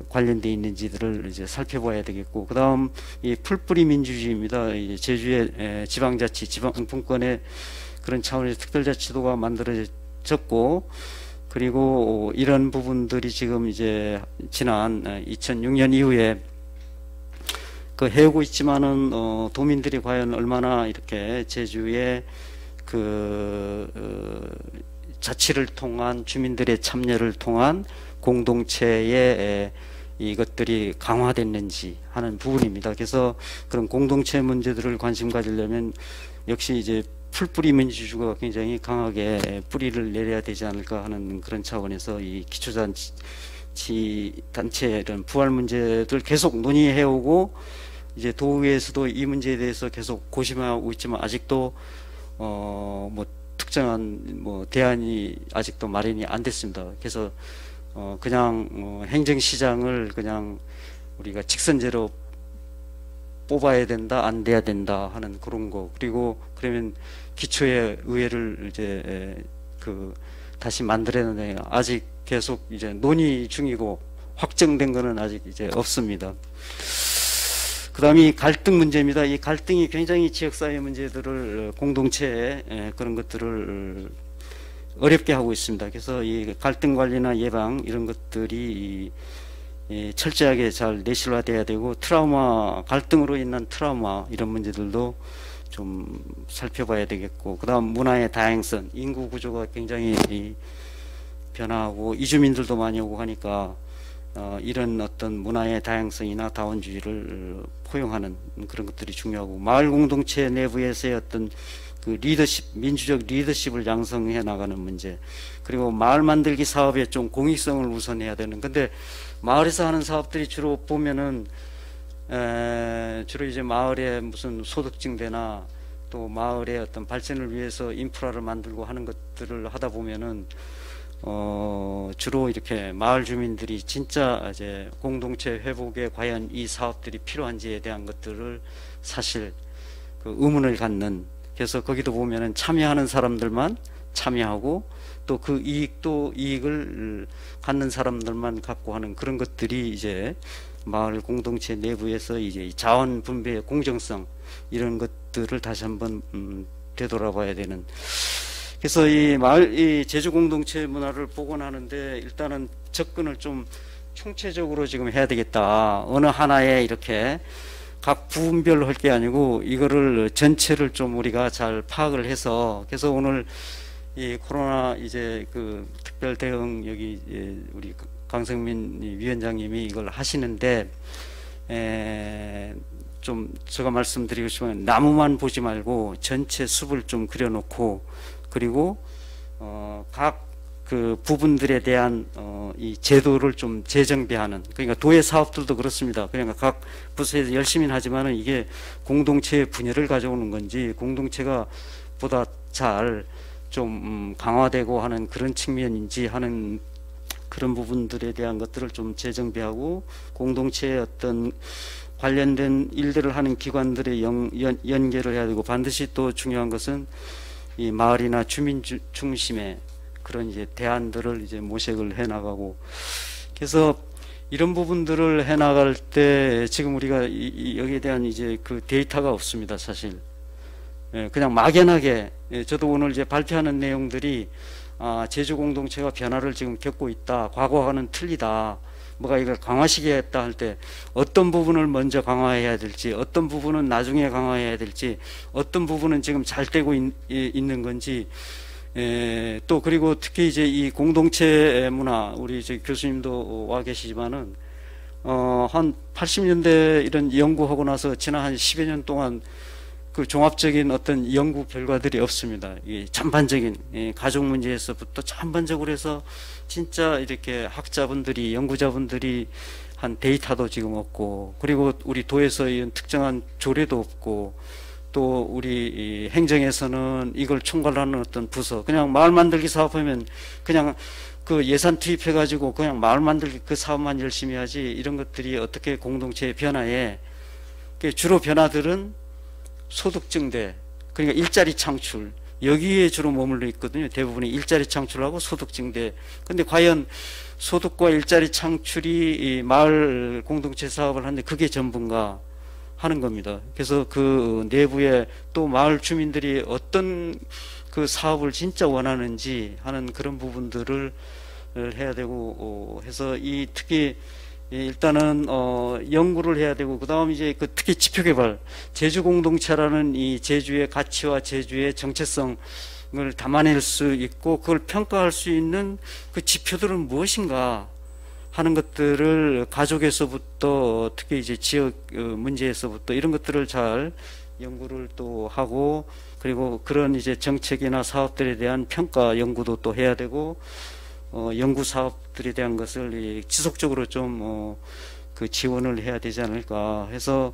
관련되어 있는지들을 이제 살펴봐야 되겠고, 그 다음 이 풀뿌리 민주주의입니다. 이 제주의 지방자치, 지방분권의 그런 차원에서 특별자치도가 만들어졌고, 그리고 이런 부분들이 지금 이제 지난 2006년 이후에 그 해오고 있지만은 도민들이 과연 얼마나 이렇게 제주의 그 자치를 통한 주민들의 참여를 통한 공동체의 이것들이 강화됐는지 하는 부분입니다. 그래서 그런 공동체 문제들을 관심 가지려면 역시 이제 풀뿌리 민주주의가 굉장히 강하게 뿌리를 내려야 되지 않을까 하는 그런 차원에서 이 기초단체 이런 부활 문제들 계속 논의해오고, 이제 도의회에서도 이 문제에 대해서 계속 고심하고 있지만 아직도 뭐 특정한 뭐 대안이 아직도 마련이 안 됐습니다. 그래서 그냥 행정시장을 그냥 우리가 직선제로 뽑아야 된다, 안 돼야 된다 하는 그런 거. 그리고 그러면 기초의 의회를 이제 다시 만들어내야, 아직 계속 이제 논의 중이고 확정된 거는 아직 이제 없습니다. 그 다음이 갈등 문제입니다. 이 갈등이 굉장히 지역사회 문제들을 공동체에 그런 것들을 어렵게 하고 있습니다. 그래서 이 갈등 관리나 예방 이런 것들이 철저하게 잘 내실화돼야 되고, 트라우마, 갈등으로 인한 트라우마 이런 문제들도 좀 살펴봐야 되겠고, 그다음 문화의 다양성, 인구 구조가 굉장히 변화하고 이주민들도 많이 오고 하니까 이런 어떤 문화의 다양성이나 다원주의를 포용하는 그런 것들이 중요하고, 마을 공동체 내부에서의 어떤 그 리더십, 민주적 리더십을 양성해 나가는 문제, 그리고 마을 만들기 사업에 좀 공익성을 우선해야 되는. 근데 마을에서 하는 사업들이 주로 보면은 주로 이제 마을에 무슨 소득 증대나 또 마을의 어떤 발전을 위해서 인프라를 만들고 하는 것들을 하다 보면은 주로 이렇게 마을 주민들이 진짜 이제 공동체 회복에 과연 이 사업들이 필요한지에 대한 것들을 사실 그 의문을 갖는, 그래서 거기도 보면은 참여하는 사람들만 참여하고 또 그 이익을 갖는 사람들만 갖고 하는 그런 것들이 이제 마을 공동체 내부에서 이제 자원 분배의 공정성, 이런 것들을 다시 한번 되돌아봐야 되는. 그래서 이 제주 공동체 문화를 복원하는데 일단은 접근을 좀 총체적으로 지금 해야 되겠다. 어느 하나에 이렇게 각 부분별로 할 게 아니고 이거를 전체를 좀 우리가 잘 파악을 해서, 그래서 오늘 이 코로나 이제 그 특별 대응 여기 우리 강성민 위원장님이 이걸 하시는데 좀 제가 말씀드리고 싶은, 나무만 보지 말고 전체 숲을 좀 그려놓고, 그리고 각 그 부분들에 대한 이 제도를 좀 재정비하는, 그러니까 도의 사업들도 그렇습니다. 그러니까 각 부서에서 열심히 하지만은 이게 공동체의 분열을 가져오는 건지 공동체가 보다 잘 좀 강화되고 하는 그런 측면인지 하는 그런 부분들에 대한 것들을 좀 재정비하고, 공동체의 어떤 관련된 일들을 하는 기관들의 연계를 해야 되고, 반드시 또 중요한 것은 이 마을이나 주민 중심의 그런 이제 대안들을 이제 모색을 해 나가고, 그래서 이런 부분들을 해 나갈 때 지금 우리가 여기에 대한 이제 그 데이터가 없습니다, 사실. 그냥 막연하게, 저도 오늘 이제 발표하는 내용들이 제주 공동체가 변화를 지금 겪고 있다, 과거와는 틀리다, 뭐가 이걸 강화시키겠다 할 때 어떤 부분을 먼저 강화해야 될지, 어떤 부분은 나중에 강화해야 될지, 어떤 부분은 지금 잘 되고 있는 건지, 또 그리고 특히 이제 이 공동체 문화, 우리 이제 교수님도 와 계시지만은 한 80년대 이런 연구하고 나서 지난 한 10여 년 동안 그 종합적인 어떤 연구 결과들이 없습니다. 이 전반적인 가족 문제에서부터 전반적으로 해서 진짜 이렇게 학자분들이, 연구자분들이 한 데이터도 지금 없고, 그리고 우리 도에서 이런 특정한 조례도 없고, 또 우리 행정에서는 이걸 총괄하는 어떤 부서, 그냥 마을 만들기 사업하면 그냥 그 예산 투입해 가지고 그냥 마을 만들기 그 사업만 열심히 하지, 이런 것들이 어떻게 공동체의 변화에, 주로 변화들은 소득 증대, 그러니까 일자리 창출, 여기에 주로 머물러 있거든요. 대부분이 일자리 창출하고 소득 증대. 근데 과연 소득과 일자리 창출이 이 마을 공동체 사업을 하는데 그게 전부인가 하는 겁니다. 그래서 그 내부에 또 마을 주민들이 어떤 그 사업을 진짜 원하는지 하는 그런 부분들을 해야 되고 해서, 이 특히 일단은 연구를 해야 되고, 그 다음 이제 그 특히 지표 개발, 제주 공동체라는 이 제주의 가치와 제주의 정체성을 담아낼 수 있고 그걸 평가할 수 있는 그 지표들은 무엇인가 하는 것들을 가족에서부터, 특히 이제 지역 문제에서부터 이런 것들을 잘 연구를 또 하고, 그리고 그런 이제 정책이나 사업들에 대한 평가 연구도 또 해야 되고, 연구 사업들에 대한 것을 지속적으로 좀 그 지원을 해야 되지 않을까 해서,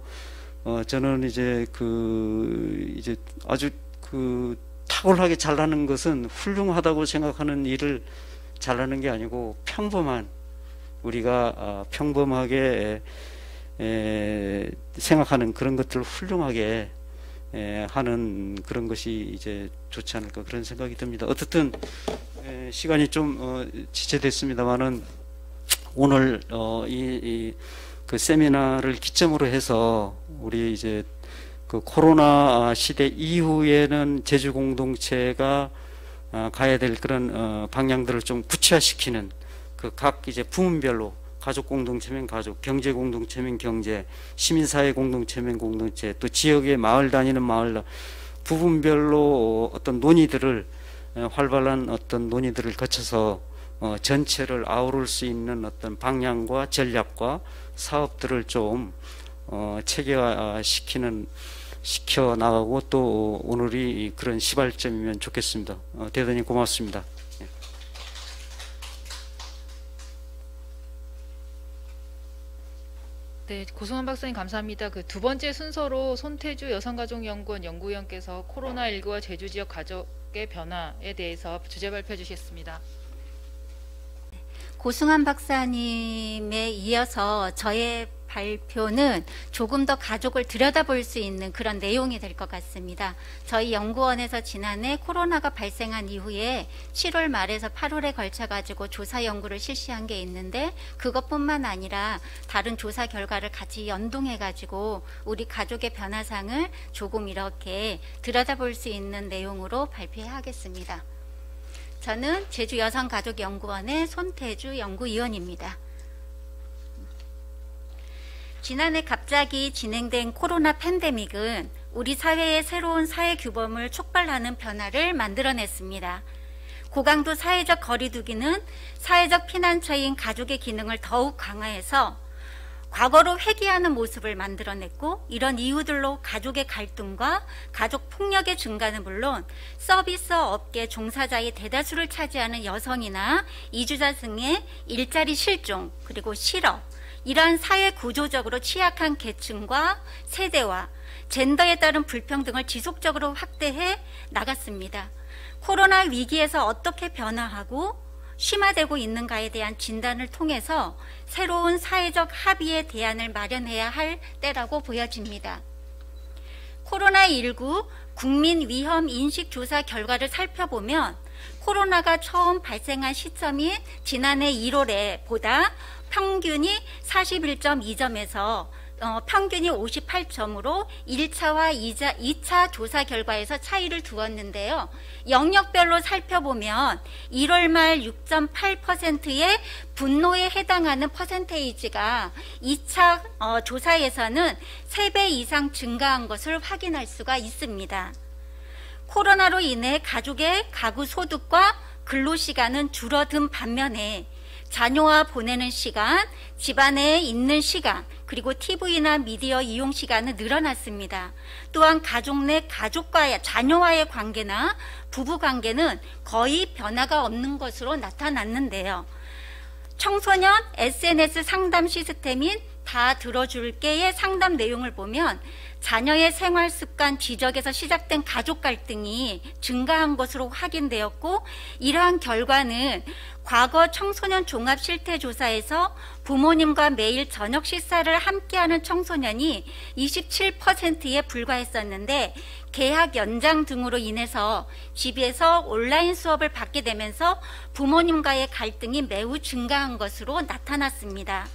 저는 이제 이제 아주 그 탁월하게 잘하는 것은 훌륭하다고 생각하는 일을 잘하는 게 아니고, 평범한, 우리가 평범하게 생각하는 그런 것들을 훌륭하게 하는 그런 것이 이제 좋지 않을까, 그런 생각이 듭니다. 어떻든 시간이 좀 지체됐습니다만은 오늘 그 세미나를 기점으로 해서 우리 이제 그 코로나 시대 이후에는 제주 공동체가 가야 될 그런 방향들을 좀 구체화시키는, 그 각 이제 부문별로 가족 공동체면 가족, 경제 공동체면 경제, 시민사회 공동체면 공동체, 또 지역의 마을 다니는 마을, 부분별로 어떤 논의들을, 활발한 어떤 논의들을 거쳐서 전체를 아우를 수 있는 어떤 방향과 전략과 사업들을 좀 시켜 나가고, 또 오늘이 그런 시발점이면 좋겠습니다. 대단히 고맙습니다. 네, 고승환 박사님 감사합니다. 그 두 번째 순서로 손태주 여성가족연구원 연구위원께서 코로나19와 제주 지역 가족의 변화에 대해서 주제 발표해 주시겠습니다. 고승환 박사님에 이어서 저의 발표는 조금 더 가족을 들여다볼 수 있는 그런 내용이 될 것 같습니다. 저희 연구원에서 지난해 코로나가 발생한 이후에 7월 말에서 8월에 걸쳐 가지고 조사 연구를 실시한 게 있는데, 그것뿐만 아니라 다른 조사 결과를 같이 연동해 가지고 우리 가족의 변화상을 조금 이렇게 들여다볼 수 있는 내용으로 발표하겠습니다. 저는 제주여성가족연구원의 손태주 연구위원입니다. 지난해 갑자기 진행된 코로나 팬데믹은 우리 사회의 새로운 사회 규범을 촉발하는 변화를 만들어냈습니다. 고강도 사회적 거리두기는 사회적 피난처인 가족의 기능을 더욱 강화해서 과거로 회귀하는 모습을 만들어냈고, 이런 이유들로 가족의 갈등과 가족 폭력의 증가는 물론 서비스 업계 종사자의 대다수를 차지하는 여성이나 이주자 등의 일자리 실종, 그리고 실업, 이러한 사회 구조적으로 취약한 계층과 세대와 젠더에 따른 불평등을 지속적으로 확대해 나갔습니다. 코로나 위기에서 어떻게 변화하고 심화되고 있는가에 대한 진단을 통해서 새로운 사회적 합의의 대안을 마련해야 할 때라고 보여집니다. 코로나19 국민 위험 인식 조사 결과를 살펴보면 코로나가 처음 발생한 시점인 지난해 1월에 보다 평균이 41.2점에서 평균이 58점으로 1차와 2차 조사 결과에서 차이를 두었는데요. 영역별로 살펴보면 1월 말 6.8%의 분노에 해당하는 퍼센테이지가 2차 조사에서는 3배 이상 증가한 것을 확인할 수가 있습니다. 코로나로 인해 가족의 가구 소득과 근로시간은 줄어든 반면에 자녀와 보내는 시간, 집안에 있는 시간, 그리고 TV나 미디어 이용 시간은 늘어났습니다. 또한 가족 내 가족과 자녀와의 관계나 부부 관계는 거의 변화가 없는 것으로 나타났는데요. 청소년 SNS 상담 시스템인 다 들어줄게의 상담 내용을 보면 자녀의 생활 습관 지적에서 시작된 가족 갈등이 증가한 것으로 확인되었고, 이러한 결과는 과거 청소년 종합 실태 조사에서 부모님과 매일 저녁 식사를 함께하는 청소년이 27%에 불과했었는데, 개학 연장 등으로 인해서 집에서 온라인 수업을 받게 되면서 부모님과의 갈등이 매우 증가한 것으로 나타났습니다.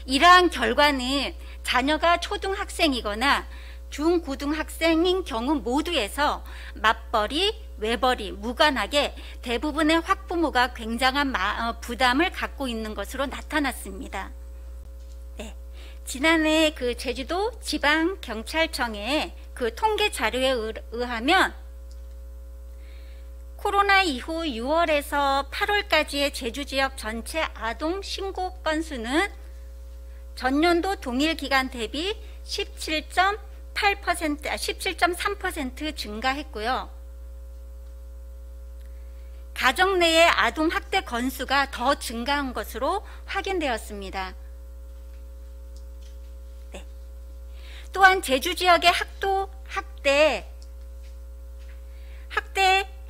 이러한 결과는 자녀가 초등학생이거나 중고등학생인 경우 모두에서 맞벌이, 외벌이, 무관하게 대부분의 학부모가 굉장한 부담을 갖고 있는 것으로 나타났습니다. 네, 지난해 그 제주도 지방경찰청의 그 통계 자료에 의하면 코로나 이후 6월에서 8월까지의 제주 지역 전체 아동 신고 건수는 전년도 동일 기간 대비 17.3% 증가했고요. 가정 내의 아동 학대 건수가 더 증가한 것으로 확인되었습니다. 네. 또한 제주 지역의 학대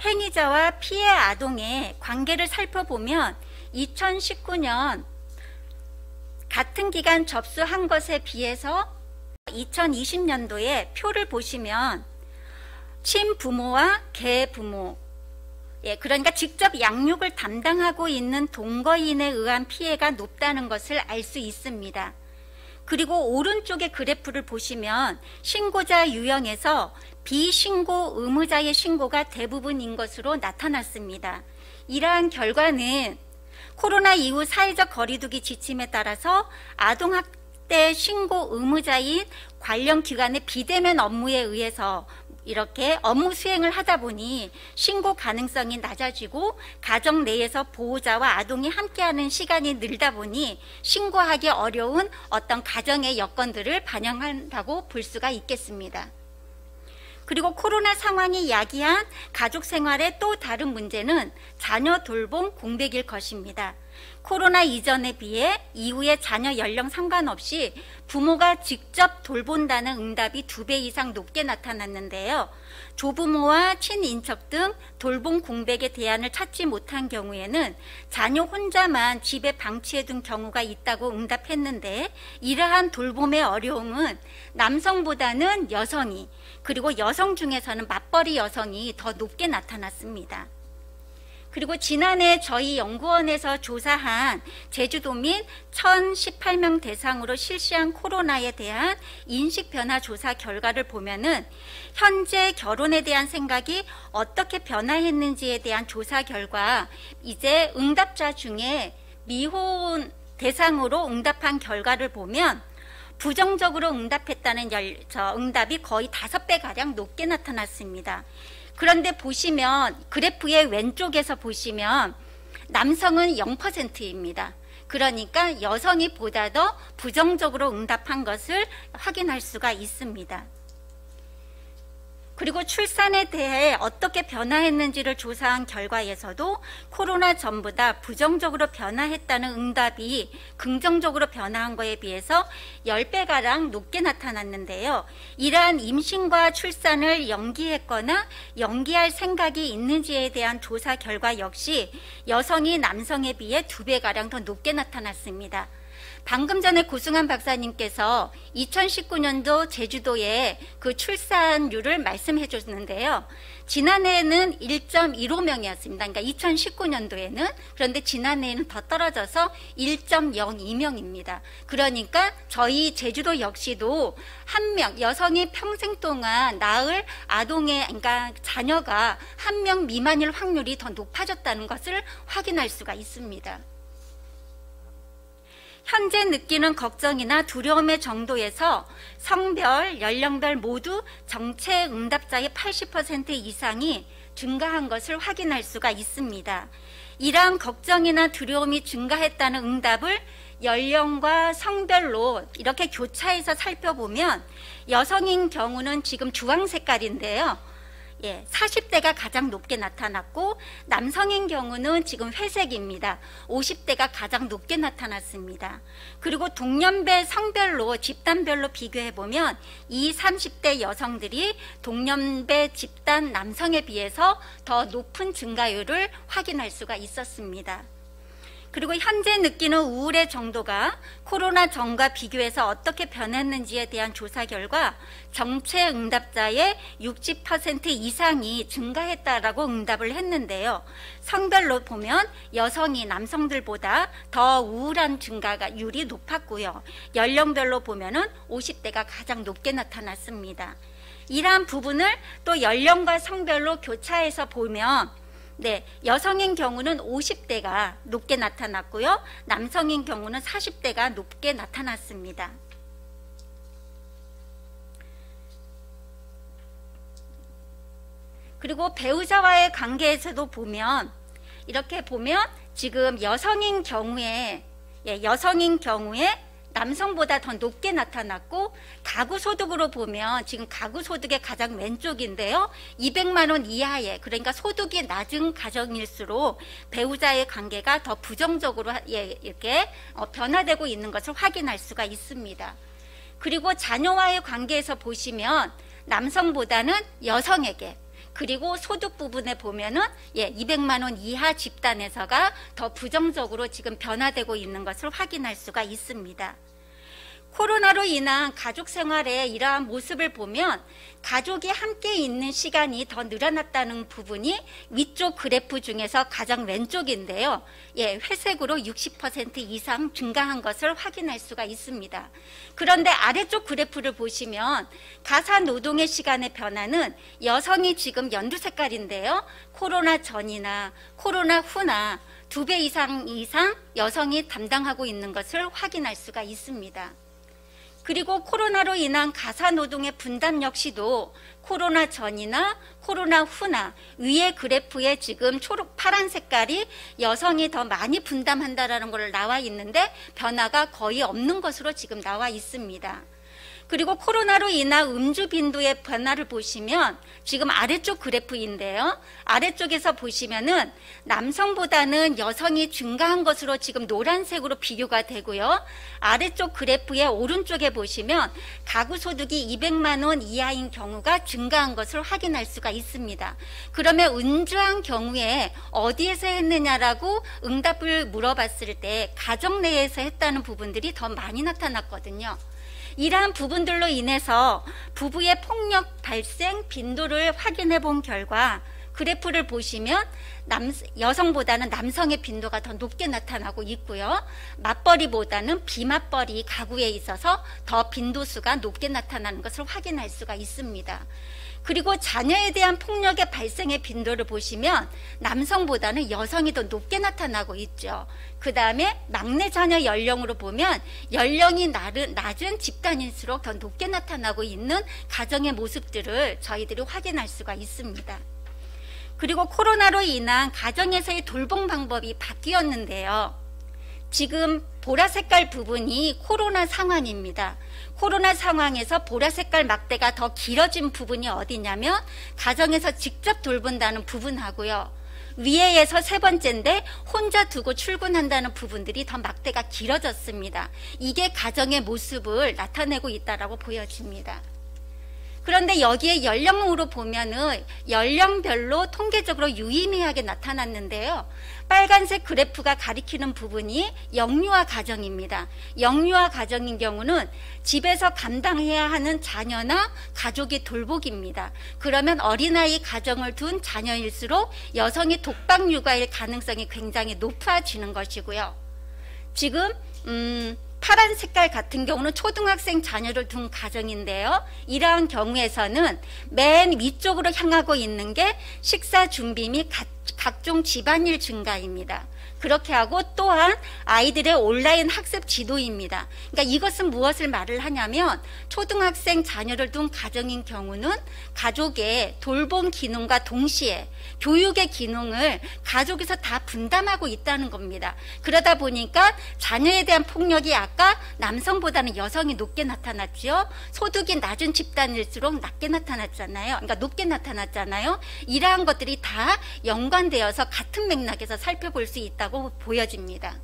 행위자와 피해 아동의 관계를 살펴보면 2019년 같은 기간 접수한 것에 비해서 2020년도에 표를 보시면 친부모와 계부모, 그러니까 직접 양육을 담당하고 있는 동거인에 의한 피해가 높다는 것을 알 수 있습니다. 그리고 오른쪽의 그래프를 보시면 신고자 유형에서 비신고 의무자의 신고가 대부분인 것으로 나타났습니다. 이러한 결과는 코로나 이후 사회적 거리두기 지침에 따라서 아동학대 신고 의무자인 관련 기관의 비대면 업무에 의해서 이렇게 업무 수행을 하다 보니 신고 가능성이 낮아지고 가정 내에서 보호자와 아동이 함께하는 시간이 늘다 보니 신고하기 어려운 어떤 가정의 여건들을 반영한다고 볼 수가 있겠습니다. 그리고 코로나 상황이 야기한 가족 생활의 또 다른 문제는 자녀 돌봄 공백일 것입니다. 코로나 이전에 비해 이후에 자녀 연령 상관없이 부모가 직접 돌본다는 응답이 2배 이상 높게 나타났는데요. 조부모와 친인척 등 돌봄 공백의 대안을 찾지 못한 경우에는 자녀 혼자만 집에 방치해둔 경우가 있다고 응답했는데, 이러한 돌봄의 어려움은 남성보다는 여성이, 그리고 여성 중에서는 맞벌이 여성이 더 높게 나타났습니다. 그리고 지난해 저희 연구원에서 조사한 제주도민 1018명 대상으로 실시한 코로나에 대한 인식 변화 조사 결과를 보면은 현재 결혼에 대한 생각이 어떻게 변화했는지에 대한 조사 결과, 이제 응답자 중에 미혼 대상으로 응답한 결과를 보면 부정적으로 응답했다는 응답이 거의 5배가량 높게 나타났습니다. 그런데 보시면 그래프의 왼쪽에서 보시면 남성은 0%입니다. 그러니까 여성이 보다 더 부정적으로 응답한 것을 확인할 수가 있습니다. 그리고 출산에 대해 어떻게 변화했는지를 조사한 결과에서도 코로나 전보다 부정적으로 변화했다는 응답이 긍정적으로 변화한 것에 비해서 10배가량 높게 나타났는데요. 이러한 임신과 출산을 연기했거나 연기할 생각이 있는지에 대한 조사 결과 역시 여성이 남성에 비해 2배가량 더 높게 나타났습니다. 방금 전에 고승환 박사님께서 2019년도 제주도의 그 출산율을 말씀해 줬는데요. 지난해에는 1.15명이었습니다. 그러니까 2019년도에는. 그런데 지난해에는 더 떨어져서 1.02명입니다. 그러니까 저희 제주도 역시도 한 명, 여성이 평생 동안 낳을 아동의, 그러니까 자녀가 1명 미만일 확률이 더 높아졌다는 것을 확인할 수가 있습니다. 현재 느끼는 걱정이나 두려움의 정도에서 성별, 연령별 모두 정체 응답자의 80% 이상이 증가한 것을 확인할 수가 있습니다. 이러한 걱정이나 두려움이 증가했다는 응답을 연령과 성별로 이렇게 교차해서 살펴보면 여성인 경우는 지금 주황 색깔인데요. 40대가 가장 높게 나타났고 남성인 경우는 지금 회색입니다. 50대가 가장 높게 나타났습니다. 그리고 동년배 성별로 집단별로 비교해보면 20, 30대 여성들이 동년배 집단 남성에 비해서 더 높은 증가율을 확인할 수가 있었습니다. 그리고 현재 느끼는 우울의 정도가 코로나 전과 비교해서 어떻게 변했는지에 대한 조사 결과 정체 응답자의 60% 이상이 증가했다라고 응답을 했는데요. 성별로 보면 여성이 남성들보다 더 우울한 증가율이 높았고요. 연령별로 보면은 50대가 가장 높게 나타났습니다. 이러한 부분을 또 연령과 성별로 교차해서 보면 여성인 경우는 50대가 높게 나타났고요. 남성인 경우는 40대가 높게 나타났습니다. 그리고 배우자와의 관계에서도 보면 이렇게 보면 지금 여성인 경우에 남성보다 더 높게 나타났고, 가구 소득으로 보면 지금 가구 소득의 가장 왼쪽인데요. 200만 원 이하의, 그러니까 소득이 낮은 가정일수록 배우자의 관계가 더 부정적으로 이렇게 변화되고 있는 것을 확인할 수가 있습니다. 그리고 자녀와의 관계에서 보시면 남성보다는 여성에게, 그리고 소득 부분에 보면은 200만 원 이하 집단에서가 더 부정적으로 지금 변화되고 있는 것을 확인할 수가 있습니다. 코로나로 인한 가족 생활의 이러한 모습을 보면 가족이 함께 있는 시간이 더 늘어났다는 부분이 위쪽 그래프 중에서 가장 왼쪽인데요. 회색으로 60% 이상 증가한 것을 확인할 수가 있습니다. 그런데 아래쪽 그래프를 보시면 가사 노동의 시간의 변화는 여성이 지금 연두 색깔인데요. 코로나 전이나 코로나 후나 2배 이상 여성이 담당하고 있는 것을 확인할 수가 있습니다. 그리고 코로나로 인한 가사노동의 분담 역시도 코로나 전이나 코로나 후나 위의 그래프에 지금 파란 색깔이 여성이 더 많이 분담한다라는 걸 나와 있는데 변화가 거의 없는 것으로 지금 나와 있습니다. 그리고 코로나로 인한 음주 빈도의 변화를 보시면 지금 아래쪽 그래프인데요. 아래쪽에서 보시면은 남성보다는 여성이 증가한 것으로 지금 노란색으로 비교가 되고요. 아래쪽 그래프의 오른쪽에 보시면 가구 소득이 200만 원 이하인 경우가 증가한 것을 확인할 수가 있습니다. 그러면 음주한 경우에 어디에서 했느냐라고 응답을 물어봤을 때 가정 내에서 했다는 부분들이 더 많이 나타났거든요. 이러한 부분들로 인해서 부부의 폭력 발생 빈도를 확인해 본 결과 그래프를 보시면 여성보다는 남성의 빈도가 더 높게 나타나고 있고요. 맞벌이보다는 비맞벌이 가구에 있어서 더 빈도수가 높게 나타나는 것을 확인할 수가 있습니다. 그리고 자녀에 대한 폭력의 발생의 빈도를 보시면 남성보다는 여성이 더 높게 나타나고 있죠. 그 다음에 막내 자녀 연령으로 보면 연령이 낮은 집단일수록 더 높게 나타나고 있는 가정의 모습들을 저희들이 확인할 수가 있습니다. 그리고 코로나로 인한 가정에서의 돌봄 방법이 바뀌었는데요. 지금 보라색깔 부분이 코로나 상황입니다. 코로나 상황에서 보라색깔 막대가 더 길어진 부분이 어디냐면 가정에서 직접 돌본다는 부분하고요. 위에에서 3번째인데 혼자 두고 출근한다는 부분들이 더 막대가 길어졌습니다. 이게 가정의 모습을 나타내고 있다고 보여집니다. 그런데 여기에 연령으로 보면은 연령별로 통계적으로 유의미하게 나타났는데요. 빨간색 그래프가 가리키는 부분이 영유아 가정입니다. 영유아 가정인 경우는 집에서 감당해야 하는 자녀나 가족이 돌보기입니다. 그러면 어린아이 가정을 둔 자녀일수록 여성이 독박 육아일 가능성이 굉장히 높아지는 것이고요. 지금 파란 색깔 같은 경우는 초등학생 자녀를 둔 가정인데요. 이러한 경우에서는 맨 위쪽으로 향하고 있는 게 식사 준비 및 각종 집안일 증가입니다. 그렇게 하고 또한 아이들의 온라인 학습 지도입니다. 그러니까 이것은 무엇을 말을 하냐면 초등학생 자녀를 둔 가정인 경우는 가족의 돌봄 기능과 동시에 교육의 기능을 가족에서 다 분담하고 있다는 겁니다. 그러다 보니까 자녀에 대한 폭력이 아까 남성보다는 여성이 높게 나타났죠. 소득이 낮은 집단일수록 낮게 나타났잖아요. 그러니까 높게 나타났잖아요. 이러한 것들이 다 연관되어서 같은 맥락에서 살펴볼 수 있다고 보여집니다.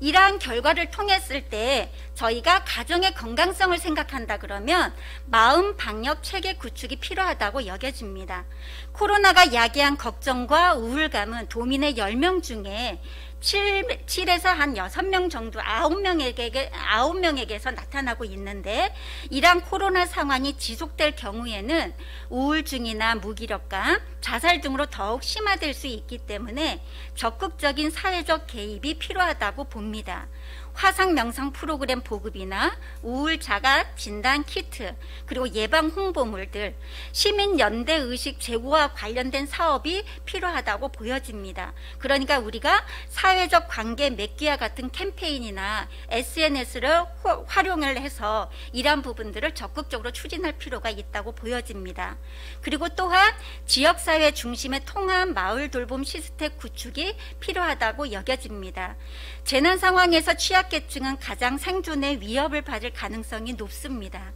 이러한 결과를 통했을 때 저희가 가정의 건강성을 생각한다 그러면 마음 방역 체계 구축이 필요하다고 여겨집니다. 코로나가 야기한 걱정과 우울감은 도민의 10명 중에 7에서 한 6명 정도 9명에게서 나타나고 있는데 이러한 코로나 상황이 지속될 경우에는 우울증이나 무기력감, 자살 등으로 더욱 심화될 수 있기 때문에 적극적인 사회적 개입이 필요하다고 봅니다. 화상 명상 프로그램 보급이나 우울 자가 진단 키트 그리고 예방 홍보물들 시민 연대 의식 제고와 관련된 사업이 필요하다고 보여집니다. 그러니까 우리가 사회적 관계 맺기와 같은 캠페인이나 SNS를 활용을 해서 이러한 부분들을 적극적으로 추진할 필요가 있다고 보여집니다. 그리고 또한 지역사회 중심의 통합 마을 돌봄 시스템 구축이 필요하다고 여겨집니다. 재난 상황에서 취약계층은 가장 생존의 위협을 받을 가능성이 높습니다.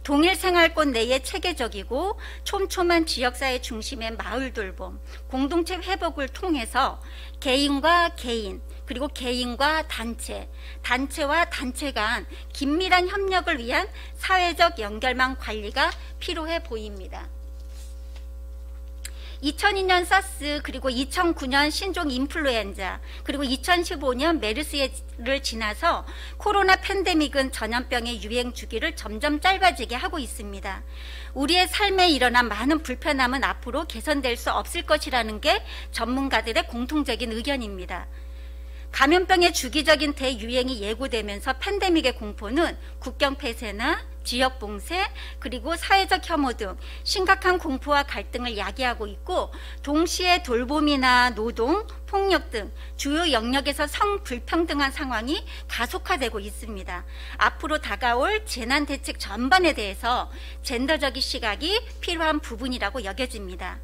동일 생활권 내의 체계적이고 촘촘한 지역사회 중심의 마을 돌봄, 공동체 회복을 통해서 개인과 개인, 그리고 개인과 단체, 단체와 단체 간 긴밀한 협력을 위한 사회적 연결망 관리가 필요해 보입니다. 2002년 사스 그리고 2009년 신종 인플루엔자 그리고 2015년 메르스를 지나서 코로나 팬데믹은 전염병의 유행 주기를 점점 짧아지게 하고 있습니다. 우리의 삶에 일어난 많은 불편함은 앞으로 개선될 수 없을 것이라는 게 전문가들의 공통적인 의견입니다. 감염병의 주기적인 대유행이 예고되면서 팬데믹의 공포는 국경 폐쇄나 지역 봉쇄, 그리고 사회적 혐오 등 심각한 공포와 갈등을 야기하고 있고, 동시에 돌봄이나 노동, 폭력 등 주요 영역에서 성불평등한 상황이 가속화되고 있습니다. 앞으로 다가올 재난 대책 전반에 대해서 젠더적인 시각이 필요한 부분이라고 여겨집니다.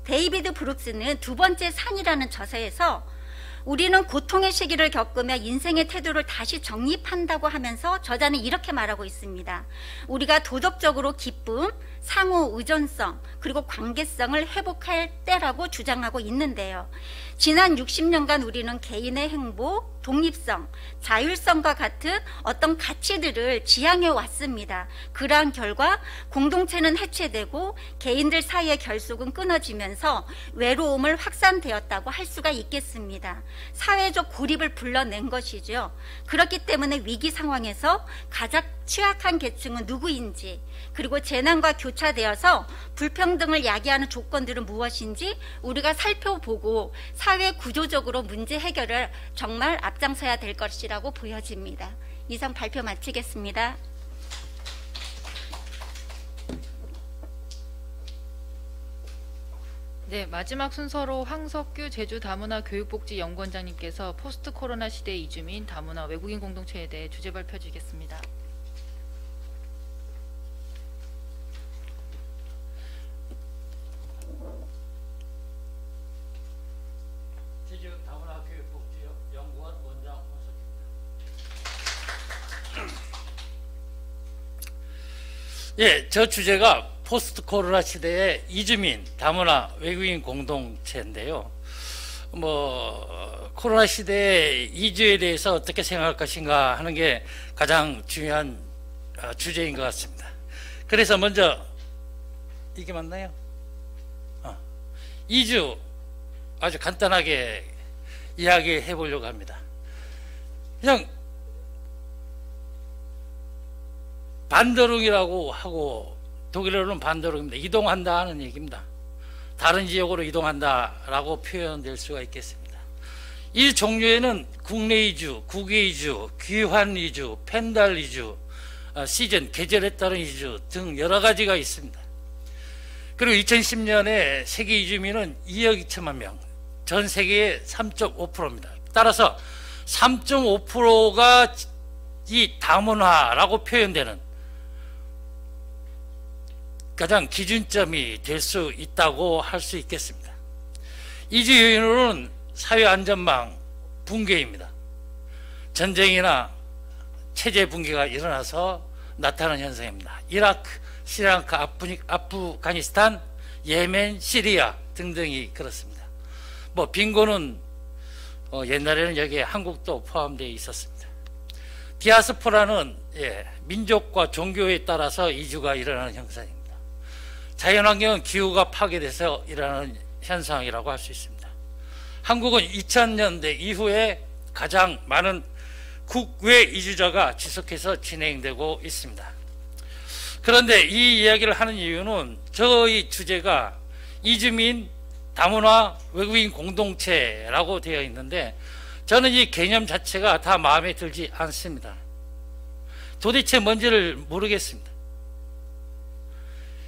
데이비드 브룩스는 두 번째 산이라는 저서에서 우리는 고통의 시기를 겪으며 인생의 태도를 다시 정립한다고 하면서 저자는 이렇게 말하고 있습니다. 우리가 도덕적으로 기쁨, 상호 의존성, 그리고 관계성을 회복할 때라고 주장하고 있는데요. 지난 60년간 우리는 개인의 행복, 독립성, 자율성과 같은 어떤 가치들을 지향해 왔습니다. 그러한 결과 공동체는 해체되고 개인들 사이의 결속은 끊어지면서 외로움을 확산되었다고 할 수가 있겠습니다. 사회적 고립을 불러낸 것이죠. 그렇기 때문에 위기 상황에서 가장 취약한 계층은 누구인지, 그리고 재난과 교차되어서 불평등을 야기하는 조건들은 무엇인지 우리가 살펴보고 사회 구조적으로 문제 해결을 정말 앞장서야 될 것이라고 보여집니다. 이상 발표 마치겠습니다. 네, 마지막 순서로 황석규 제주다문화 교육복지연구원장님께서 포스트 코로나 시대 이주민, 다문화, 외국인 공동체에 대해 주제 발표해 주시겠습니다. 제주 다문화 교육복지연구원 원장 황석규입니다. 예, 저 주제가 포스트 코로나 시대의 이주민, 다문화, 외국인 공동체인데요. 코로나 시대의 이주에 대해서 어떻게 생각할 것인가 하는 게 가장 중요한 주제인 것 같습니다. 그래서 먼저 이게 맞나요? 이주 아주 간단하게 이야기해 보려고 합니다. 그냥 반더릉이라고 하고, 독일어로는 반더릉입니다. 이동한다 하는 얘기입니다. 다른 지역으로 이동한다라고 표현될 수가 있겠습니다. 이 종류에는 국내 이주, 국외 이주, 귀환 이주, 펜달 이주, 시즌, 계절에 따른 이주 등 여러 가지가 있습니다. 그리고 2010년에 세계 이주민은 2억 2천만 명, 전 세계의 3.5%입니다. 따라서 3.5%가 이 다문화라고 표현되는 가장 기준점이 될 수 있다고 할 수 있겠습니다. 이주 요인으로는 사회 안전망 붕괴입니다. 전쟁이나 체제 붕괴가 일어나서 나타나는 현상입니다. 이라크, 스리랑카, 아프가니스탄, 예멘, 시리아 등등이 그렇습니다. 빈곤은 옛날에는 여기에 한국도 포함되어 있었습니다. 디아스포라는 민족과 종교에 따라서 이주가 일어나는 현상입니다. 자연환경은 기후가 파괴돼서 일어나는 현상이라고 할 수 있습니다. 한국은 2000년대 이후에 가장 많은 국외 이주자가 지속해서 진행되고 있습니다. 그런데 이 이야기를 하는 이유는 저희 주제가 이주민, 다문화, 외국인 공동체라고 되어 있는데, 저는 이 개념 자체가 다 마음에 들지 않습니다. 도대체 뭔지를 모르겠습니다.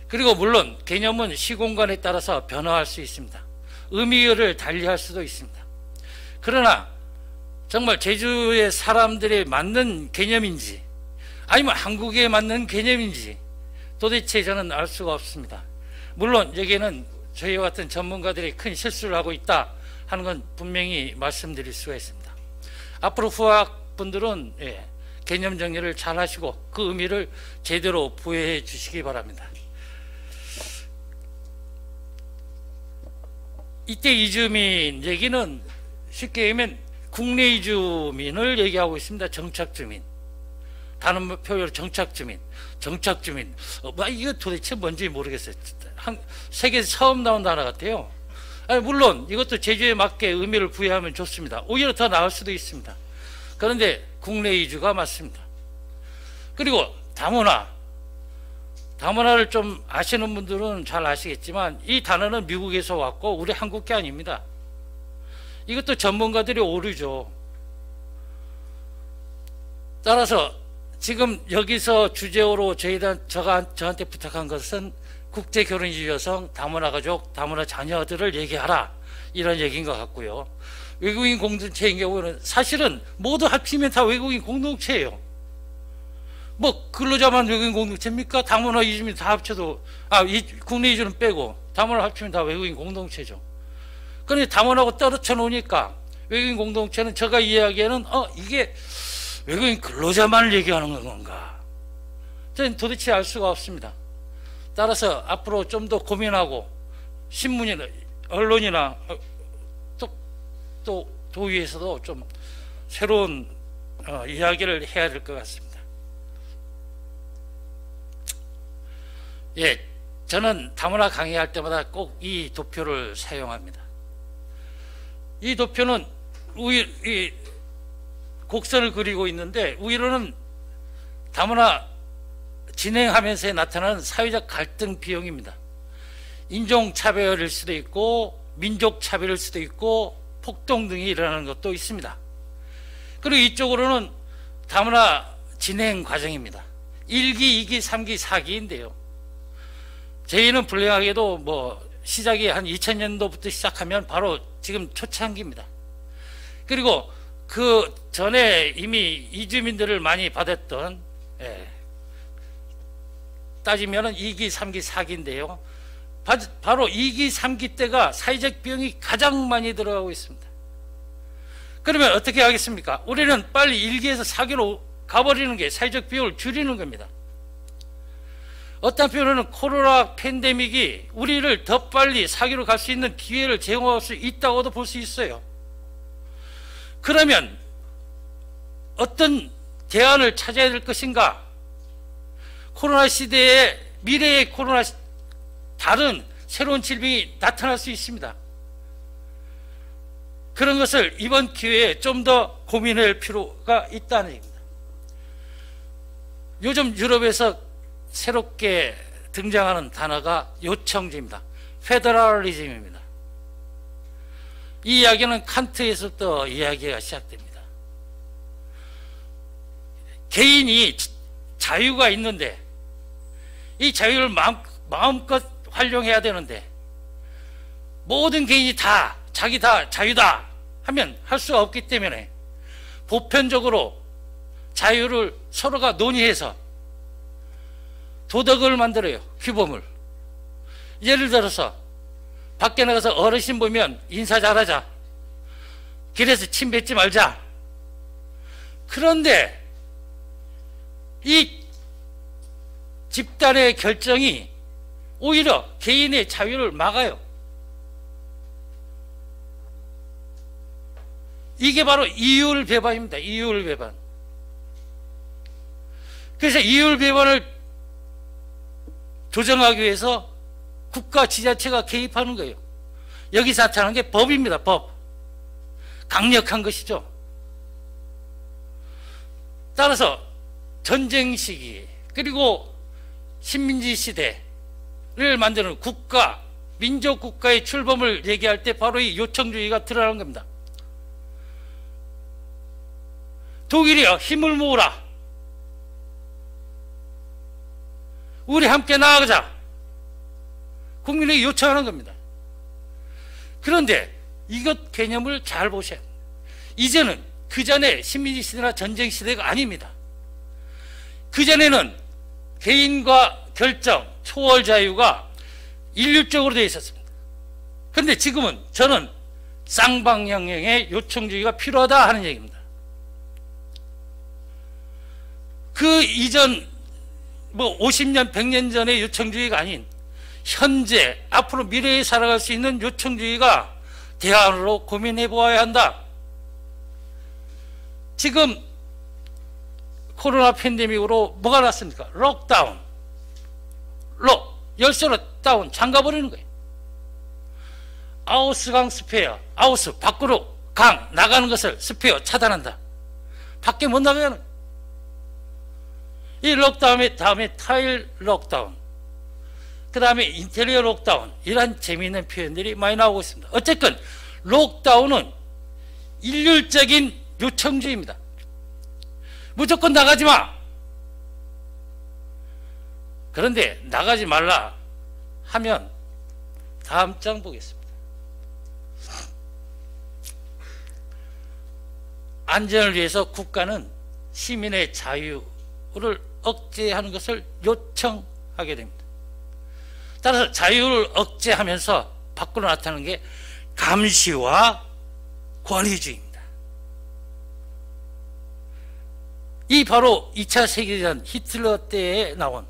그리고 물론 개념은 시공간에 따라서 변화할 수 있습니다. 의미를 달리할 수도 있습니다. 그러나 정말 제주의 사람들에 맞는 개념인지 아니면 한국에 맞는 개념인지 도대체 저는 알 수가 없습니다. 물론 여기에는 저희와 같은 전문가들이 큰 실수를 하고 있다 하는 건 분명히 말씀드릴 수가 있습니다. 앞으로 후학분들은 개념 정리를 잘 하시고 그 의미를 제대로 부여해 주시기 바랍니다. 이때 이주민 얘기는 쉽게 얘기하면 국내 이주민을 얘기하고 있습니다. 정착주민, 다른 표현으로 정착주민, 이거 도대체 뭔지 모르겠어요. 세계에서 처음 나온 단어 같아요. 물론 이것도 제주에 맞게 의미를 부여하면 좋습니다. 오히려 더 나을 수도 있습니다. 그런데 국내 이주가 맞습니다. 그리고 다문화를 좀 아시는 분들은 잘 아시겠지만 이 단어는 미국에서 왔고 우리 한국 게 아닙니다. 이것도 전문가들이 오류죠. 따라서 지금 여기서 주제어로 저한테 부탁한 것은 국제결혼이주 여성, 다문화 가족, 다문화 자녀들을 얘기하라, 이런 얘기인 것 같고요. 외국인 공동체인 경우는 사실은 모두 합치면 다 외국인 공동체예요. 뭐 근로자만 외국인 공동체입니까? 다문화 이주민 다 합쳐도, 국내 이주는 빼고 다문화 합치면 다 외국인 공동체죠. 그런데 다문화하고 떨어져 놓으니까 외국인 공동체는 제가 이해하기에는 이게 외국인 근로자만을 얘기하는 건가? 저는 도대체 알 수가 없습니다. 따라서 앞으로 좀 더 고민하고 신문이나 언론이나 또 도의에서도 좀 새로운 이야기를 해야 될 것 같습니다. 예, 저는 다문화 강의할 때마다 꼭 이 도표를 사용합니다. 이 도표는 이 곡선을 그리고 있는데 위로는 다문화 진행하면서 나타나는 사회적 갈등 비용입니다. 인종차별일 수도 있고 민족차별일 수도 있고 폭동 등이 일어나는 것도 있습니다. 그리고 이쪽으로는 다문화 진행 과정입니다. 1기, 2기, 3기, 4기인데요. 저희는 불행하게도 뭐 시작이 한 2000년도부터 시작하면 바로 지금 초창기입니다. 그리고 그 전에 이미 이주민들을 많이 받았던, 따지면은 2기, 3기, 4기인데요. 바로 2기, 3기 때가 사회적 비용이 가장 많이 들어가고 있습니다. 그러면 어떻게 하겠습니까? 우리는 빨리 1기에서 4기로 가버리는 게 사회적 비용을 줄이는 겁니다. 어떤 표현은 코로나 팬데믹이 우리를 더 빨리 4기로 갈 수 있는 기회를 제공할 수 있다고도 볼 수 있어요. 그러면 어떤 대안을 찾아야 될 것인가? 코로나 시대에 미래의 코로나 다른 새로운 질병이 나타날 수 있습니다. 그런 것을 이번 기회에 좀 더 고민할 필요가 있다는 얘기입니다. 요즘 유럽에서 새롭게 등장하는 단어가 요청제입니다. 페더럴리즘입니다. 이 이야기는 칸트에서부터 이야기가 시작됩니다. 개인이 자유가 있는데 이 자유를 마음껏 활용해야 되는데 모든 개인이 다 자기 다 자유다 하면 할 수가 없기 때문에 보편적으로 자유를 서로가 논의해서 도덕을 만들어요. 규범을. 예를 들어서 밖에 나가서 어르신 보면 인사 잘하자. 길에서 침 뱉지 말자. 그런데 이 집단의 결정이 오히려 개인의 자유를 막아요. 이게 바로 이율 배반입니다. 이율 배반. 그래서 이율 배반을 조정하기 위해서 국가 지자체가 개입하는 거예요. 여기서 나타나는 게 법입니다. 법. 강력한 것이죠. 따라서 전쟁 시기 그리고 식민지 시대를 만드는 국가, 민족 국가의 출범을 얘기할 때 바로 이 요청주의가 드러나는 겁니다. 독일이여 힘을 모으라. 우리 함께 나아가자. 국민에게 요청하는 겁니다. 그런데 이것 개념을 잘 보셔야 합니다. 이제는 그 전에 식민지 시대나 전쟁 시대가 아닙니다. 그 전에는 개인과 결정, 초월 자유가 일률적으로 되어 있었습니다. 그런데 지금은 저는 쌍방향의 요청주의가 필요하다 하는 얘기입니다. 그 이전 50년, 100년 전의 요청주의가 아닌 현재, 앞으로 미래에 살아갈 수 있는 요청주의가 대안으로 고민해 보아야 한다. 지금 코로나 팬데믹으로 뭐가 났습니까? 록다운. 열쇠로 다운, 잠가버리는 거예요. 아우스강 스페어, 아우스, 밖으로 강, 나가는 것을 스페어, 차단한다. 밖에 못 나가는. 이 록다운의 다음에 타일 록다운, 그 다음에 인테리어 록다운, 이런 재미있는 표현들이 많이 나오고 있습니다. 어쨌든 록다운은 일률적인 요청주의입니다. 무조건 나가지 마. 그런데 나가지 말라 하면 다음 장 보겠습니다. 안전을 위해서 국가는 시민의 자유를 억제하는 것을 요청하게 됩니다. 따라서 자유를 억제하면서 밖으로 나타나는 게 감시와 권위주의입니다. 이 바로 2차 세계대전 히틀러 때에 나온,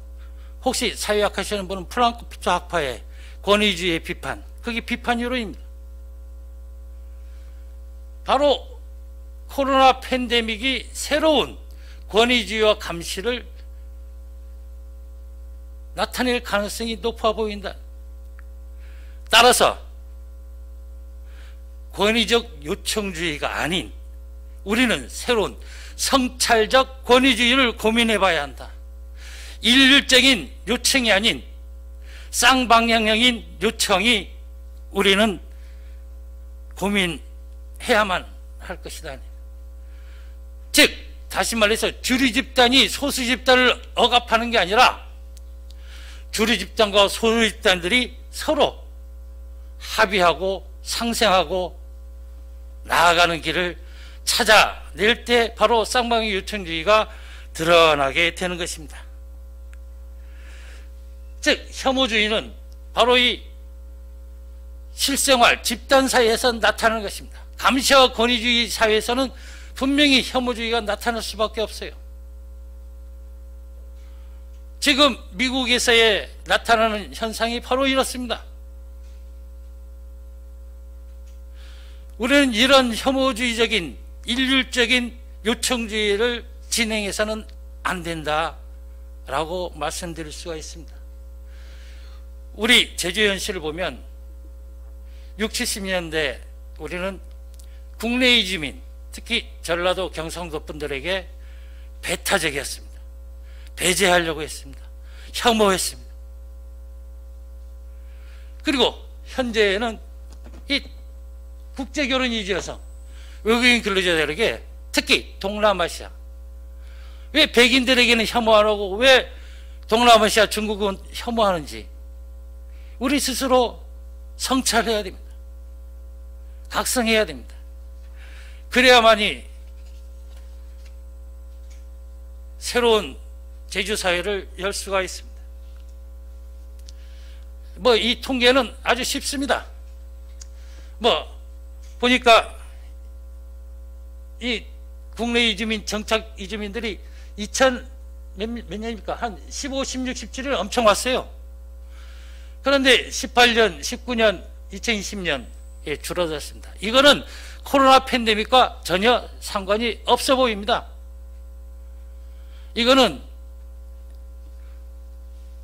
혹시 사회학 하시는 분은 프랑크푸르트 학파의 권위주의의 비판, 그게 비판 여론입니다. 바로 코로나 팬데믹이 새로운 권위주의와 감시를 나타낼 가능성이 높아 보인다. 따라서 권위적 요청주의가 아닌 우리는 새로운 성찰적 권위주의를 고민해 봐야 한다. 일률적인 요청이 아닌 쌍방향형인 요청이 우리는 고민해야만 할 것이다. 즉 다시 말해서 주류 집단이 소수 집단을 억압하는 게 아니라 주류 집단과 소수 집단들이 서로 합의하고 상생하고 나아가는 길을 찾아낼 때 바로 쌍방향 요청주의가 드러나게 되는 것입니다. 즉 혐오주의는 바로 이 실생활 집단 사회에서 나타나는 것입니다. 감시와 권위주의 사회에서는 분명히 혐오주의가 나타날 수밖에 없어요. 지금 미국에서의 나타나는 현상이 바로 이렇습니다. 우리는 이런 혐오주의적인 일률적인 요청주의를 진행해서는 안 된다라고 말씀드릴 수가 있습니다. 우리 제주 현실을 보면 60, 70년대 우리는 국내 이주민, 특히 전라도 경상도 분들에게 배타적이었습니다. 배제하려고 했습니다. 혐오했습니다. 그리고 현재는 이 국제결혼 이주여서 외국인 근로자들에게 특히 동남아시아, 왜 백인들에게는 혐오 안 하고 왜 동남아시아 중국은 혐오하는지 우리 스스로 성찰해야 됩니다. 각성해야 됩니다. 그래야만이 새로운 제주 사회를 열 수가 있습니다. 뭐 이 통계는 아주 쉽습니다. 뭐 보니까 이 국내 이주민, 정착 이주민들이 몇 년입니까? 한 15, 16, 17년 엄청 왔어요. 그런데 18년, 19년, 2020년에 줄어들었습니다. 이거는 코로나 팬데믹과 전혀 상관이 없어 보입니다. 이거는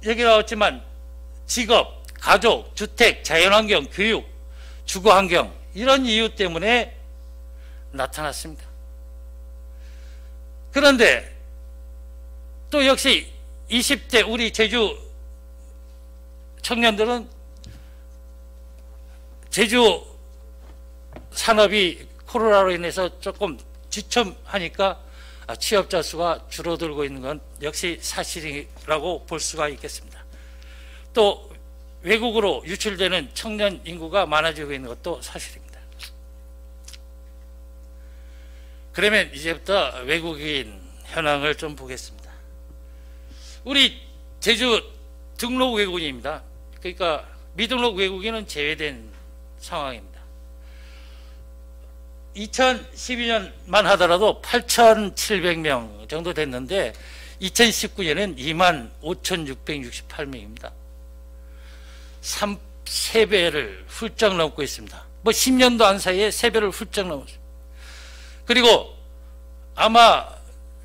여기 나왔지만 직업, 가족, 주택, 자연환경, 교육, 주거환경 이런 이유 때문에 나타났습니다. 그런데 또 역시 20대 우리 제주 청년들은 제주 산업이 코로나로 인해서 조금 지첨하니까 취업자 수가 줄어들고 있는 건 역시 사실이라고 볼 수가 있겠습니다. 또 외국으로 유출되는 청년 인구가 많아지고 있는 것도 사실입니다. 그러면 이제부터 외국인 현황을 좀 보겠습니다. 우리 제주 등록 외국인입니다. 그러니까 미등록 외국인은 제외된 상황입니다. 2012년만 하더라도 8,700명 정도 됐는데 2019년엔 25,668명입니다. 3배를 훌쩍 넘고 있습니다. 뭐 10년도 안 사이에 3배를 훌쩍 넘었습니다. 그리고 아마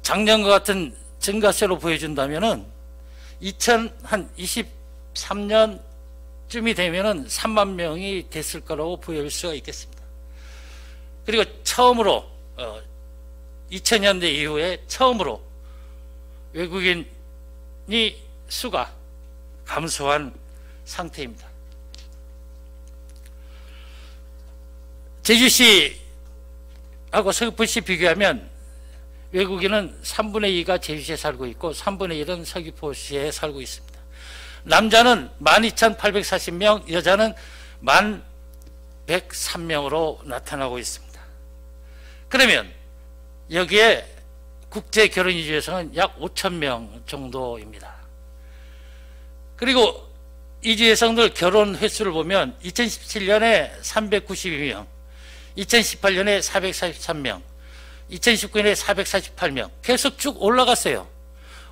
작년과 같은 증가세로 보여준다면은 2023년쯤이 되면은 3만 명이 됐을 거라고 보일 수가 있겠습니다. 그리고 처음으로 2000년대 이후에 처음으로 외국인이 수가 감소한 상태입니다. 제주시하고 서귀포시 비교하면 외국인은 3분의 2가 제주시에 살고 있고 3분의 1은 서귀포시에 살고 있습니다. 남자는 12,840명, 여자는 1,103명으로 나타나고 있습니다. 그러면 여기에 국제 결혼 이주 여성은 약 5,000명 정도입니다. 그리고 이주 여성들 결혼 횟수를 보면 2017년에 392명, 2018년에 443명, 2019년에 448명 계속 쭉 올라갔어요.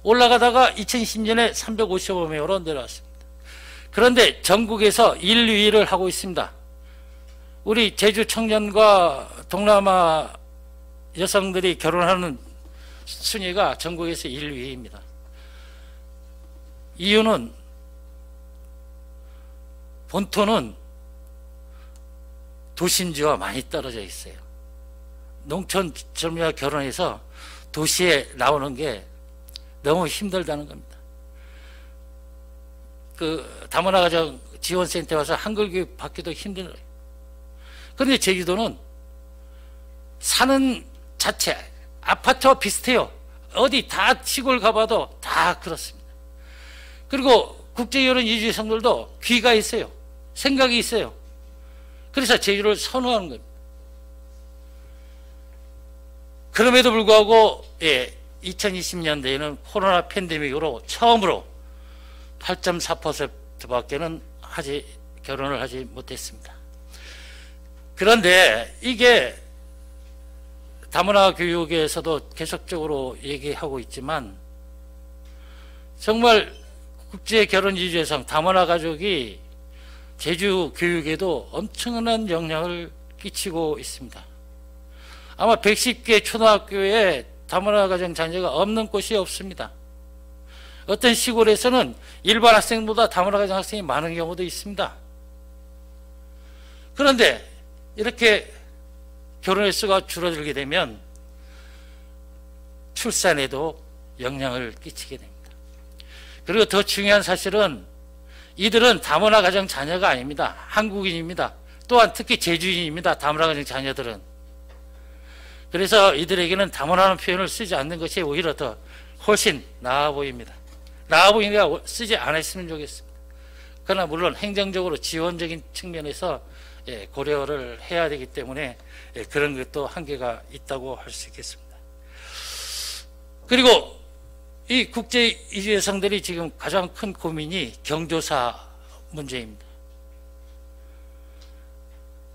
올라가다가 2010년에 355명으로 내려왔습니다. 그런데 전국에서 1, 2위를 하고 있습니다. 우리 제주 청년과 동남아 여성들이 결혼하는 순위가 전국에서 1, 2위입니다. 이유는 본토는 도심지와 많이 떨어져 있어요. 농촌 젊은이와 결혼해서 도시에 나오는 게 너무 힘들다는 겁니다. 그 다문화 가정 지원센터에 와서 한글 교육 받기도 힘들어요. 그런데 제주도는 사는 자체 아파트와 비슷해요. 어디 다 시골 가봐도 다 그렇습니다. 그리고 국제결혼 이주 여성들도 귀가 있어요. 생각이 있어요. 그래서 제주를 선호하는 겁니다. 그럼에도 불구하고 2020년대에는 코로나 팬데믹으로 처음으로 8.4%밖에는 결혼을 하지 못했습니다. 그런데 이게 다문화 교육에서도 계속적으로 얘기하고 있지만 정말 국제 결혼 이주 여성 다문화 가족이 제주 교육에도 엄청난 영향을 끼치고 있습니다. 아마 110개 초등학교에 다문화 가정 자녀가 없는 곳이 없습니다. 어떤 시골에서는 일반 학생보다 다문화 가정 학생이 많은 경우도 있습니다. 그런데 이렇게 결혼 횟수가 줄어들게 되면 출산에도 영향을 끼치게 됩니다. 그리고 더 중요한 사실은 이들은 다문화 가정 자녀가 아닙니다. 한국인입니다. 또한 특히 제주인입니다. 다문화 가정 자녀들은. 그래서 이들에게는 다문화라는 표현을 쓰지 않는 것이 오히려 더 훨씬 나아 보입니다. 나아 보이니까 쓰지 않았으면 좋겠습니다. 그러나 물론 행정적으로 지원적인 측면에서 고려를 해야 되기 때문에 그런 것도 한계가 있다고 할 수 있겠습니다. 그리고 이 국제 이주 여성들이 지금 가장 큰 고민이 경조사 문제입니다.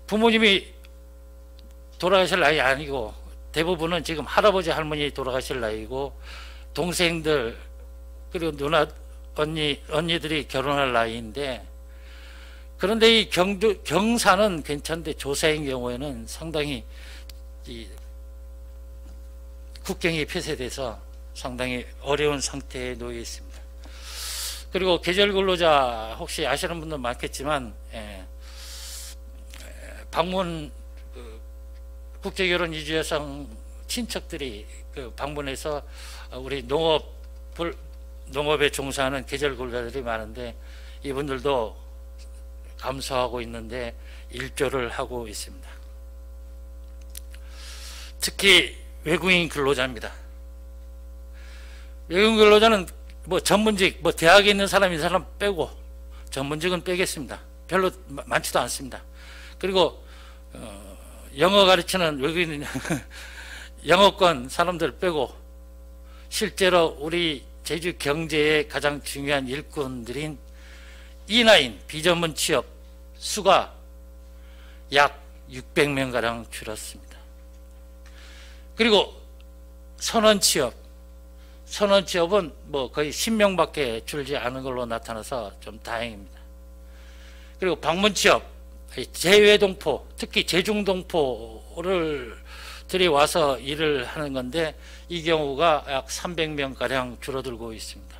부모님이 돌아가실 나이 아니고 대부분은 지금 할아버지 할머니 돌아가실 나이고 동생들 그리고 누나 언니들이 결혼할 나이인데, 그런데 이 경사는 괜찮은데 조사인 경우에는 상당히 이 국경이 폐쇄돼서 상당히 어려운 상태에 놓여 있습니다. 그리고 계절 근로자 혹시 아시는 분도 많겠지만 방문 국제결혼 이주 여성 친척들이 방문해서 우리 농업에 종사하는 계절 근로자들이 많은데 이분들도 감소하고 있는데 일조를 하고 있습니다. 특히 외국인 근로자입니다. 외국인 근로자는 전문직 대학에 있는 사람 빼고 전문직은 빼겠습니다. 별로 많지도 않습니다. 그리고 영어 가르치는 외국인 영어권 사람들 빼고 실제로 우리 제주 경제의 가장 중요한 일꾼들인 E9 비전문 취업 수가 약 600명가량 줄었습니다. 그리고 선원 취업은 거의 10명밖에 줄지 않은 걸로 나타나서 좀 다행입니다. 그리고 방문 취업, 재외동포, 특히 재중동포를 들이와서 일을 하는 건데 이 경우가 약 300명가량 줄어들고 있습니다.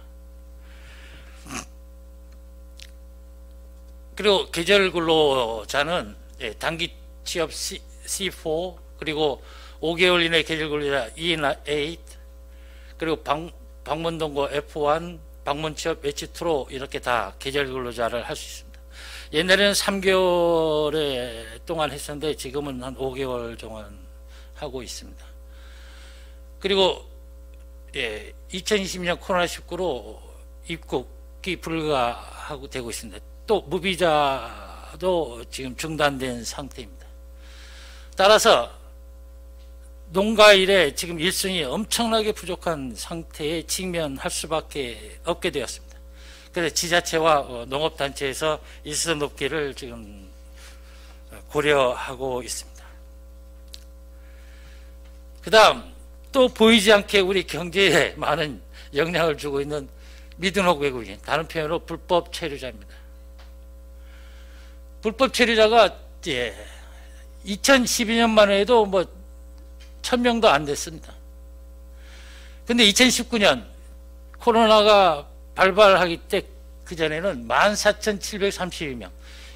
그리고 계절 근로자는 단기 취업 C4 그리고 5개월 이내 계절 근로자 E8 그리고 방문 동거 F1 방문 취업 H2로 이렇게 다 계절 근로자를 할 수 있습니다. 옛날에는 3개월 동안 했었는데 지금은 한 5개월 동안 하고 있습니다. 그리고 2020년 코로나19로 입국 복귀 불가하고 되고 있습니다. 또 무비자도 지금 중단된 상태입니다. 따라서 농가일에 지금 일손이 엄청나게 부족한 상태에 직면할 수밖에 없게 되었습니다. 그래서 지자체와 농업단체에서 일손 높기를 지금 고려하고 있습니다. 그 다음 또 보이지 않게 우리 경제에 많은 영향을 주고 있는 미등록 외국인, 다른 표현으로 불법 체류자입니다. 불법 체류자가 2012년만 해도 뭐 1000명도 안 됐습니다. 근데 2019년 코로나가 발발하기 때 그전에는 14,732명,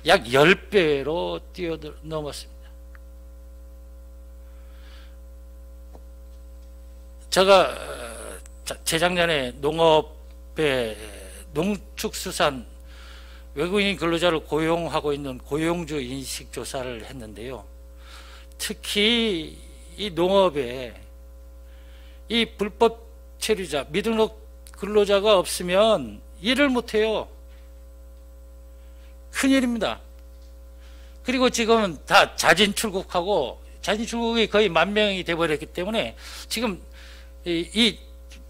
약 10배로 뛰어넘었습니다. 제가 재작년에 농업의 농축수산 외국인 근로자를 고용하고 있는 고용주 인식 조사를 했는데요. 특히 이 농업에 이 불법 체류자, 미등록 근로자가 없으면 일을 못해요. 큰일입니다. 그리고 지금은 다 자진 출국하고, 자진 출국이 거의 10,000명이 돼버렸기 때문에 지금 이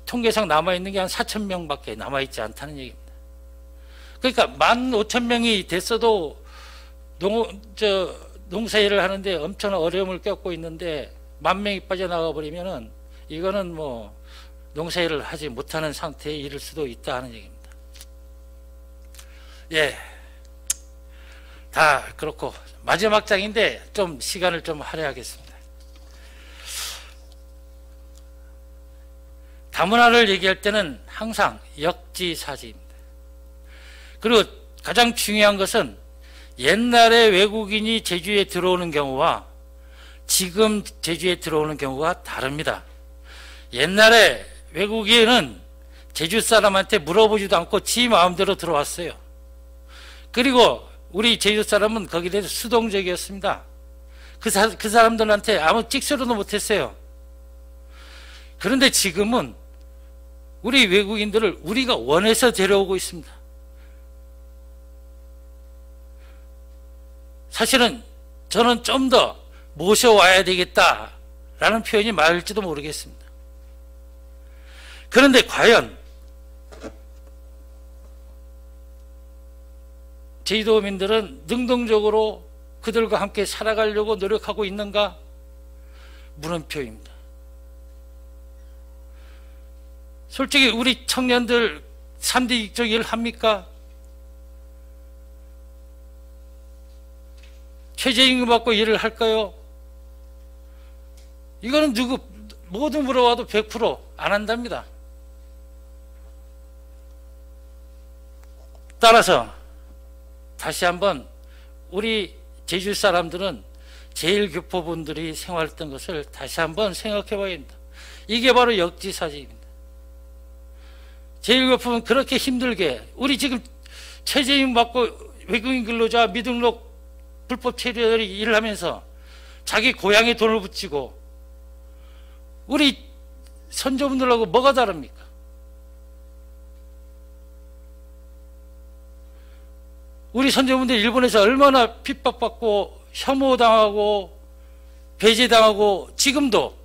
통계상 남아있는 게 한 4,000명밖에 남아있지 않다는 얘기입니다. 그러니까 15,000명이 됐어도 농사일을 하는데 엄청난 어려움을 겪고 있는데 10,000명이 빠져나가 버리면은 이거는 뭐 농사일을 하지 못하는 상태에 이를 수도 있다 하는 얘기입니다. 예, 다 그렇고 마지막 장인데 좀 시간을 좀 할애하겠습니다. 다문화를 얘기할 때는 항상 역지사지입니다. 그리고 가장 중요한 것은 옛날에 외국인이 제주에 들어오는 경우와 지금 제주에 들어오는 경우가 다릅니다. 옛날에 외국인은 제주 사람한테 물어보지도 않고 지 마음대로 들어왔어요. 그리고 우리 제주 사람은 거기에 대해서 수동적이었습니다. 그 사람들한테 아무 찍소리도 못했어요. 그런데 지금은 우리 외국인들을 우리가 원해서 데려오고 있습니다. 사실은 저는 좀 더 모셔와야 되겠다라는 표현이 맞을지도 모르겠습니다. 그런데 과연 제주도민들은 능동적으로 그들과 함께 살아가려고 노력하고 있는가? 물음표입니다. 솔직히 우리 청년들 3대 이쪽 일 합니까? 최저임금 받고 일을 할까요? 이거는 모두 물어봐도 100% 안 한답니다. 따라서 다시 한번 우리 제주 사람들은 제1교포분들이 생활했던 것을 다시 한번 생각해 봐야 합니다. 이게 바로 역지사지입니다. 제1교포는 그렇게 힘들게, 우리 지금 최저임금 받고 외국인 근로자 미등록 불법 체류자들이 일을 하면서 자기 고향에 돈을 붙이고, 우리 선조분들하고 뭐가 다릅니까? 우리 선조분들이 일본에서 얼마나 핍박받고 혐오당하고 배제당하고, 지금도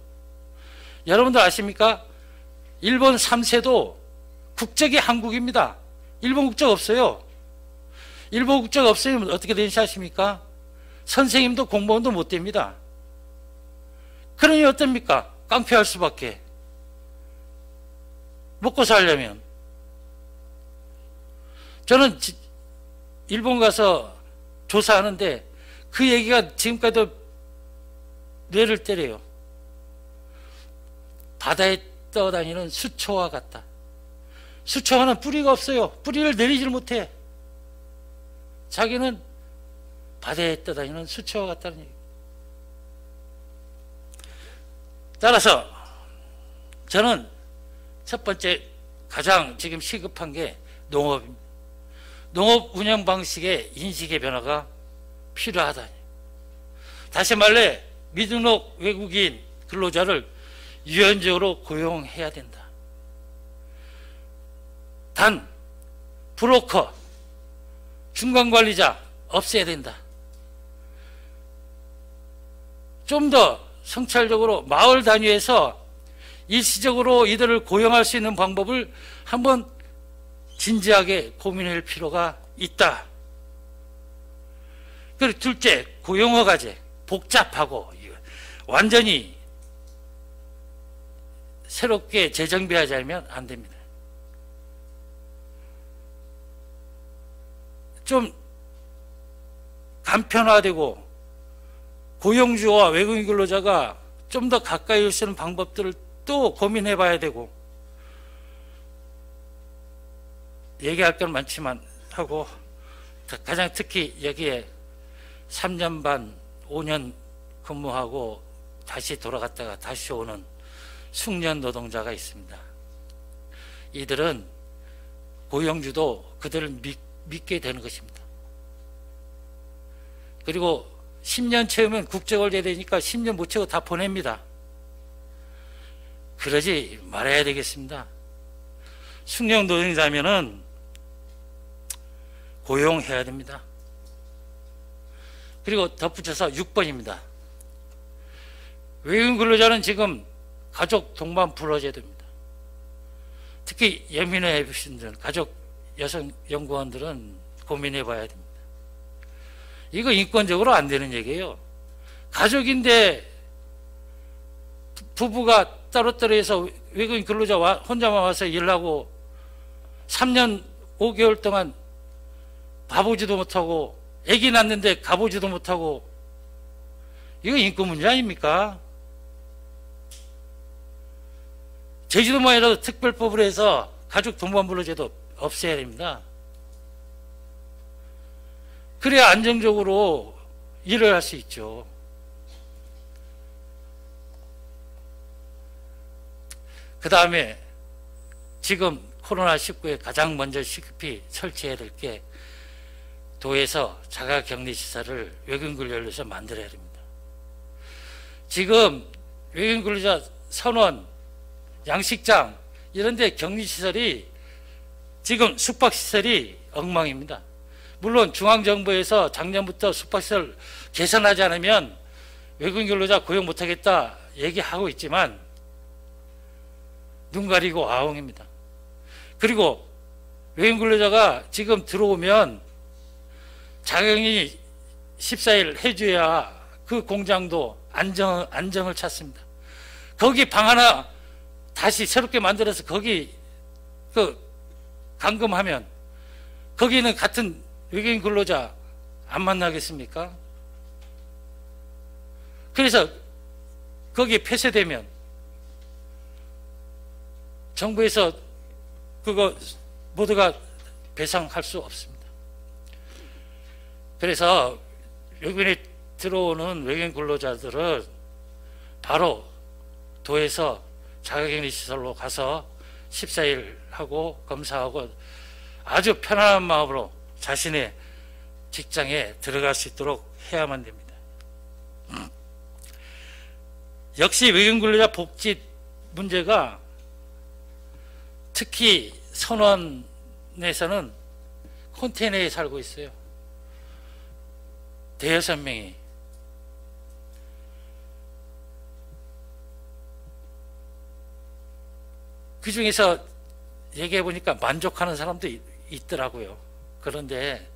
여러분들 아십니까? 일본 3세도 국적이 한국입니다. 일본 국적 없어요. 일본 국적 없으면 어떻게 되는지 아십니까? 선생님도 공무원도 못 됩니다. 그러니 어떻습니까? 깡패할 수밖에. 먹고 살려면. 저는 일본 가서 조사하는데 그 얘기가 지금까지도 뇌를 때려요. 바다에 떠다니는 수초와 같다. 수초와는 뿌리가 없어요. 뿌리를 내리질 못해. 자기는 바다에 떠다니는 수초와 같다는 얘기입니다. 따라서 저는 첫 번째 가장 지금 시급한 게 농업입니다. 농업 운영 방식의 인식의 변화가 필요하다. 다시 말해 미등록 외국인 근로자를 유연적으로 고용해야 된다. 단 브로커, 중간관리자 없애야 된다. 좀 더 성찰적으로 마을 단위에서 일시적으로 이들을 고용할 수 있는 방법을 한번 진지하게 고민할 필요가 있다. 그리고 둘째, 고용허가제 복잡하고 완전히 새롭게 재정비하자면 안 됩니다. 좀 간편화되고 고용주와 외국인 근로자가 좀 더 가까이 올 수 있는 방법들을 또 고민해 봐야 되고, 얘기할 건 많지만 하고, 가장 특히 여기에 3년 반, 5년 근무하고 다시 돌아갔다가 다시 오는 숙련 노동자가 있습니다. 이들은 고용주도 그들을 믿게 되는 것입니다. 그리고 10년 채우면 국적을 내야 되니까 10년 못 채우고 다 보냅니다. 그러지 말아야 되겠습니다. 숙련 노동자면은 고용해야 됩니다. 그리고 덧붙여서 6번입니다. 외국인 근로자는 지금 가족 동반 불러줘야 됩니다. 특히 예민해 보신 분, 가족 여성 연구원들은 고민해 봐야 됩니다. 이거 인권적으로 안 되는 얘기예요. 가족인데 부부가 따로따로 해서 외국인 근로자 혼자만 와서 일하고 3년 5개월 동안 봐보지도 못하고 아기 낳는데 가보지도 못하고, 이거 인권 문제 아닙니까? 제주도만이라도 특별법을 해서 가족 동반불러제도 없애야 됩니다. 그래야 안정적으로 일을 할 수 있죠. 그 다음에 지금 코로나19에 가장 먼저 시급히 설치해야 될 게 도에서 자가격리시설을 외국인 근로자로 만들어야 됩니다. 지금 외국인 근로자 선원, 양식장 이런 데 격리시설이 지금 숙박시설이 엉망입니다. 물론 중앙정부에서 작년부터 숙박시설 개선하지 않으면 외국인 근로자 고용 못하겠다 얘기하고 있지만 눈 가리고 아웅입니다. 그리고 외국인 근로자가 지금 들어오면 자격이 14일 해줘야 그 공장도 안정을 찾습니다. 거기 방 하나 다시 새롭게 만들어서 거기 감금하면 거기는 같은 외국인 근로자 안 만나겠습니까? 그래서 거기에 폐쇄되면 정부에서 그거 모두가 배상할 수 없습니다. 그래서 외국인이 들어오는 외국인 근로자들은 바로 도에서 자가격리 시설로 가서 14일 하고 검사하고 아주 편안한 마음으로 자신의 직장에 들어갈 수 있도록 해야만 됩니다. 역시 외국인 근로자 복지 문제가 특히 선원에서는 컨테이너에 살고 있어요. 대여섯 명이. 그 중에서 얘기해 보니까 만족하는 사람도 있더라고요. 그런데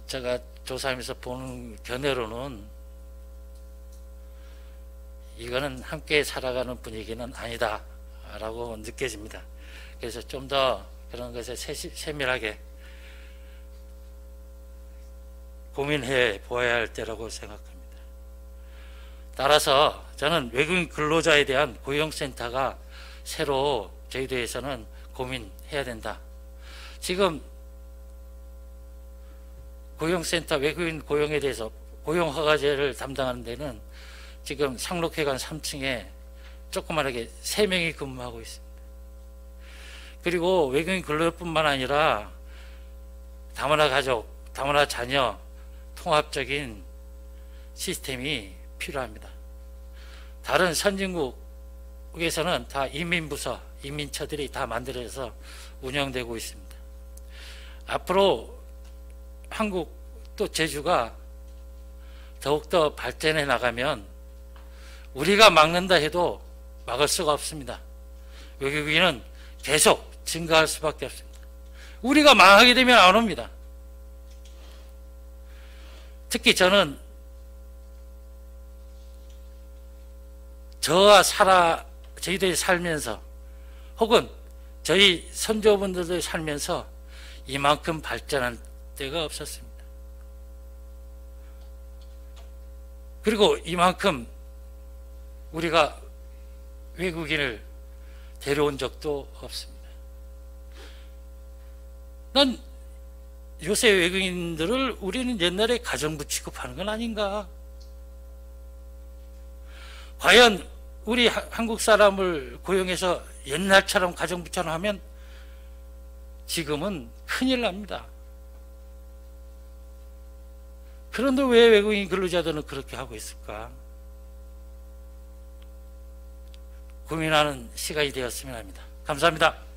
제가 조사하면서 보는 견해로는 이거는 함께 살아가는 분위기는 아니다 라고 느껴집니다. 그래서 좀 더 그런 것에 세밀하게 고민해 보아야 할 때라고 생각합니다. 따라서 저는 외국인 근로자에 대한 고용센터가 새로 저희도에서는 고민해야 된다. 지금 고용센터 외국인 고용에 대해서 고용허가제를 담당하는 데는 지금 상록회관 3층에 조그만하게 3명이 근무하고 있습니다. 그리고 외국인 근로자뿐만 아니라 다문화 가족, 다문화 자녀 통합적인 시스템이 필요합니다. 다른 선진국에서는 다 이민부서, 이민처들이 다 만들어져서 운영되고 있습니다. 앞으로 한국 또 제주가 더욱더 발전해 나가면 우리가 막는다 해도 막을 수가 없습니다. 외국인은 계속 증가할 수밖에 없습니다. 우리가 망하게 되면 안 옵니다. 특히 저는 저희들이 살면서 혹은 저희 선조분들도 살면서 이만큼 발전한 때가 없었습니다. 그리고 이만큼 우리가 외국인을 데려온 적도 없습니다. 난 요새 외국인들을 우리는 옛날에 가정부 취급하는 건 아닌가? 과연 우리 한국 사람을 고용해서 옛날처럼 가정부처럼 하면 지금은 큰일 납니다. 그런데 왜 외국인 근로자들은 그렇게 하고 있을까? 고민하는 시간이 되었으면 합니다. 감사합니다.